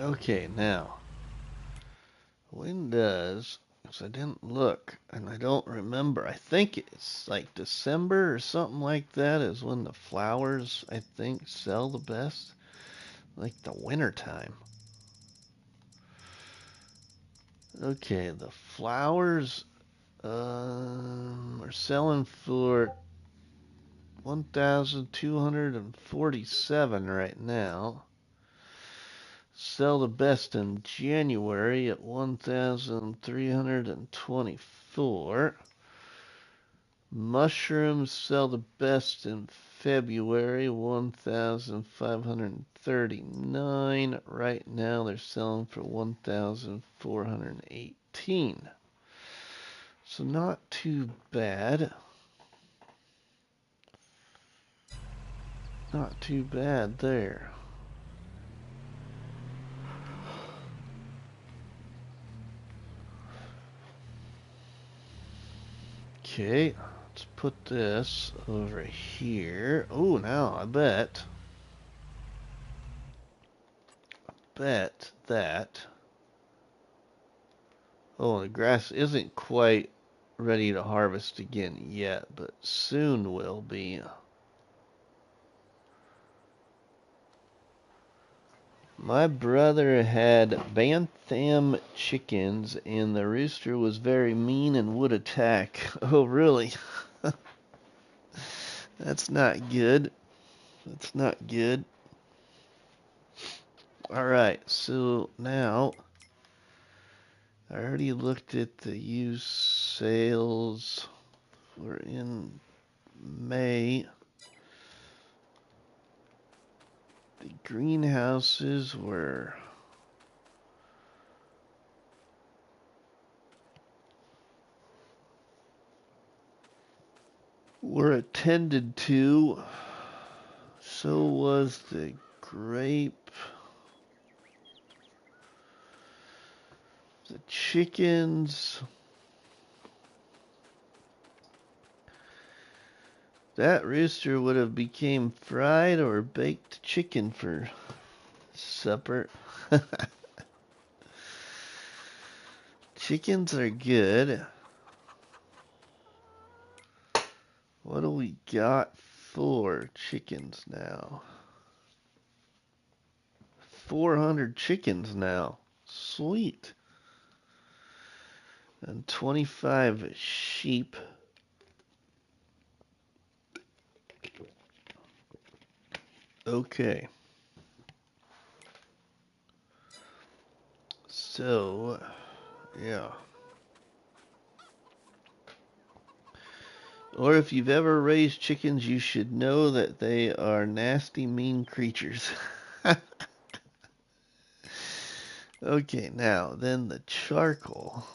Okay, now, when does, because I didn't look and I don't remember, I think it's like December or something like that is when the flowers, I think, sell the best. Like the winter time. Okay, the flowers are selling for 1,247 right now. Sell the best in January at 1,324. Mushrooms sell the best in February, 1,539. Right now they're selling for 1,418. So not too bad. Not too bad there. Okay, let's put this over here. Oh, now I bet that. Oh, the grass isn't quite ready to harvest again yet, but soon will be. My brother had bantam chickens, and the rooster was very mean and would attack. Oh, really? That's not good. That's not good. Alright, so now I already looked at the used sales. We're in May. The greenhouses were attended to. So was the grape. The chickens. That rooster would have became fried or baked chicken for supper. Chickens are good. What do we got for chickens now? 400 chickens now. Sweet. And 25 sheep. Okay. So, yeah. Or if you've ever raised chickens, you should know that they are nasty, mean creatures. Okay, now, then the charcoal.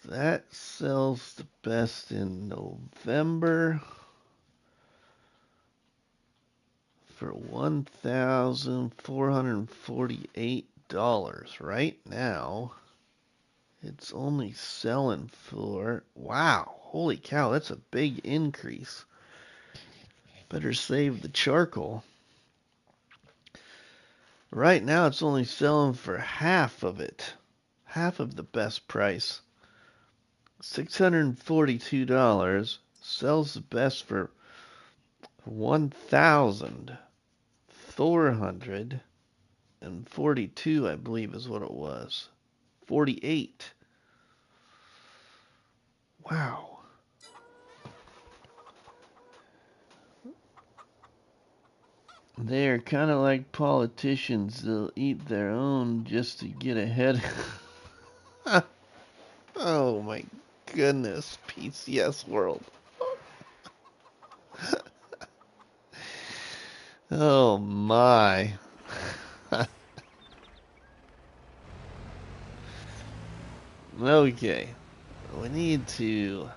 That sells the best in November for $1,448. Right now, it's only selling for, wow, holy cow, that's a big increase. Better save the charcoal. Right now, it's only selling for half of it. Half of the best price. $642. Sells the best for 1,442, I believe is what it was. 48. Wow. They're kind of like politicians. They'll eat their own just to get ahead. Oh my goodness, PCS world. Oh my. Okay. We need to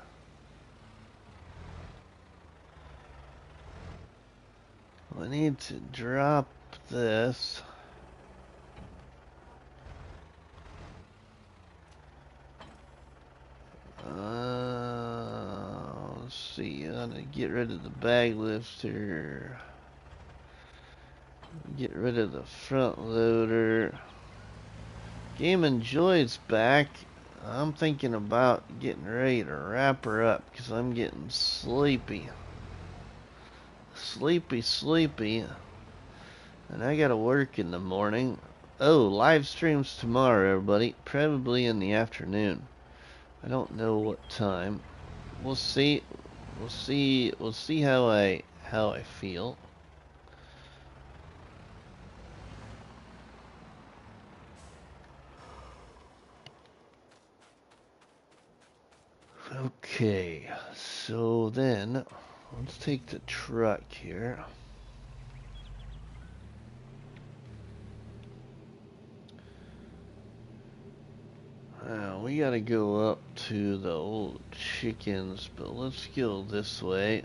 drop this. Let's see. I'm gonna get rid of the bag lifter. Get rid of the front loader. Game & Joy's back. I'm thinking about getting ready to wrap her up because I'm getting sleepy. Sleepy. And I gotta work in the morning. Oh, live streams tomorrow, everybody. Probably in the afternoon. I don't know what time. We'll see. We'll see how I feel. Okay, so then let's take the truck here. We gotta go up to the old chickens, but let's go this way.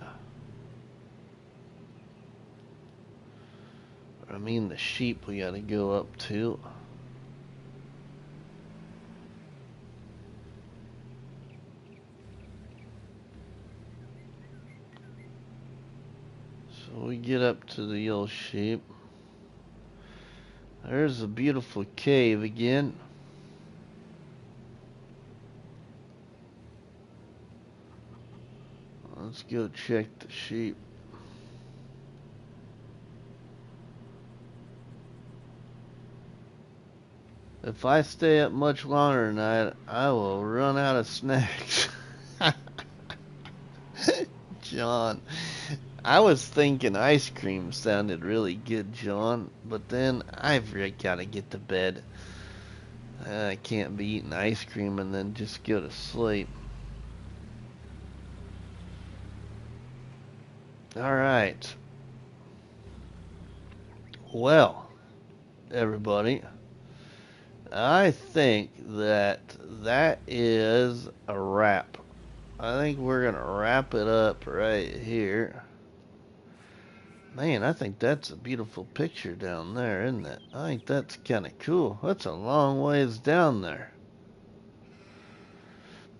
I mean the sheep we gotta go up to. So we get up to the old sheep. There's a beautiful cave again. Let's go check the sheep. If I stay up much longer tonight, I will run out of snacks. John, I was thinking ice cream sounded really good, John, but then I've really got to get to bed. I can't be eating ice cream and then just go to sleep. Alright. Well, everybody, I think that is a wrap. I think we're going to wrap it up right here. Man, I think that's a beautiful picture down there, isn't it? I think that's kind of cool. That's a long ways down there.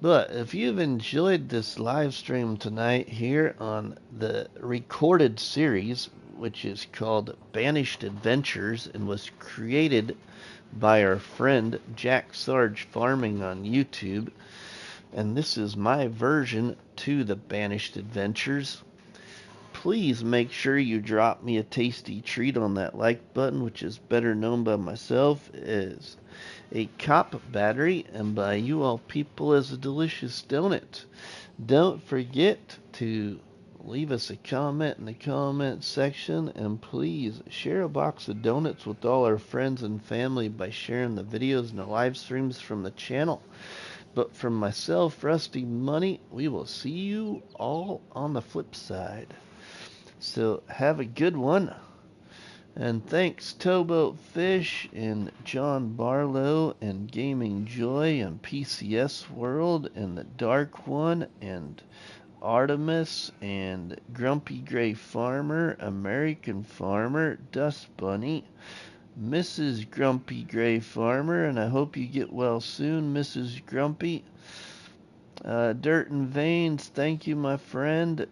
But if you've enjoyed this live stream tonight here on the recorded series, which is called Banished Adventures and was created by our friend JackSarge Farming on YouTube, and this is my version to the Banished Adventures, please make sure you drop me a tasty treat on that like button, which is better known by myself as a cop battery and by you all people as a delicious donut. Don't forget to leave us a comment in the comment section, and please share a box of donuts with all our friends and family by sharing the videos and the live streams from the channel. But from myself, RustyMoney, we will see you all on the flip side. So have a good one. And thanks Towboat Fish and John Barlow and Gaming Joy and PCS World and the Dark One and Artemis and Grumpy Gray Farmer, American Farmer, Dust Bunny, Mrs. Grumpy Gray Farmer, and I hope you get well soon, Mrs. Grumpy. Dirt and Veins, thank you, my friend.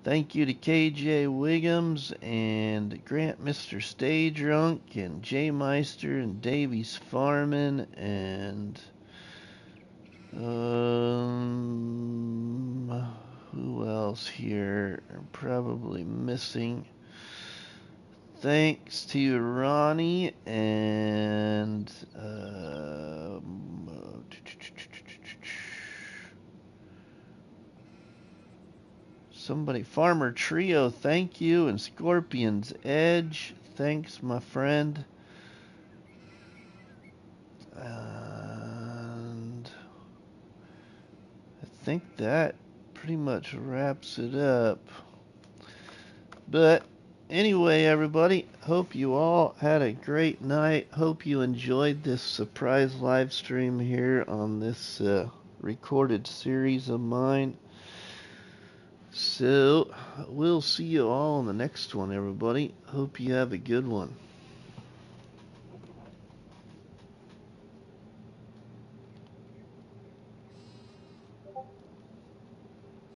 Thank you to KJ Wiggums and Grant Mr. Stay Drunk and Jay Meister and Davies Farman and who else here? I'm probably missing. Thanks to Ronnie and somebody, Farmer Trio, thank you, and Scorpion's Edge, thanks, my friend. And I think that pretty much wraps it up. But anyway, everybody, hope you all had a great night. Hope you enjoyed this surprise live stream here on this recorded series of mine. So, we'll see you all in the next one, everybody. Hope you have a good one.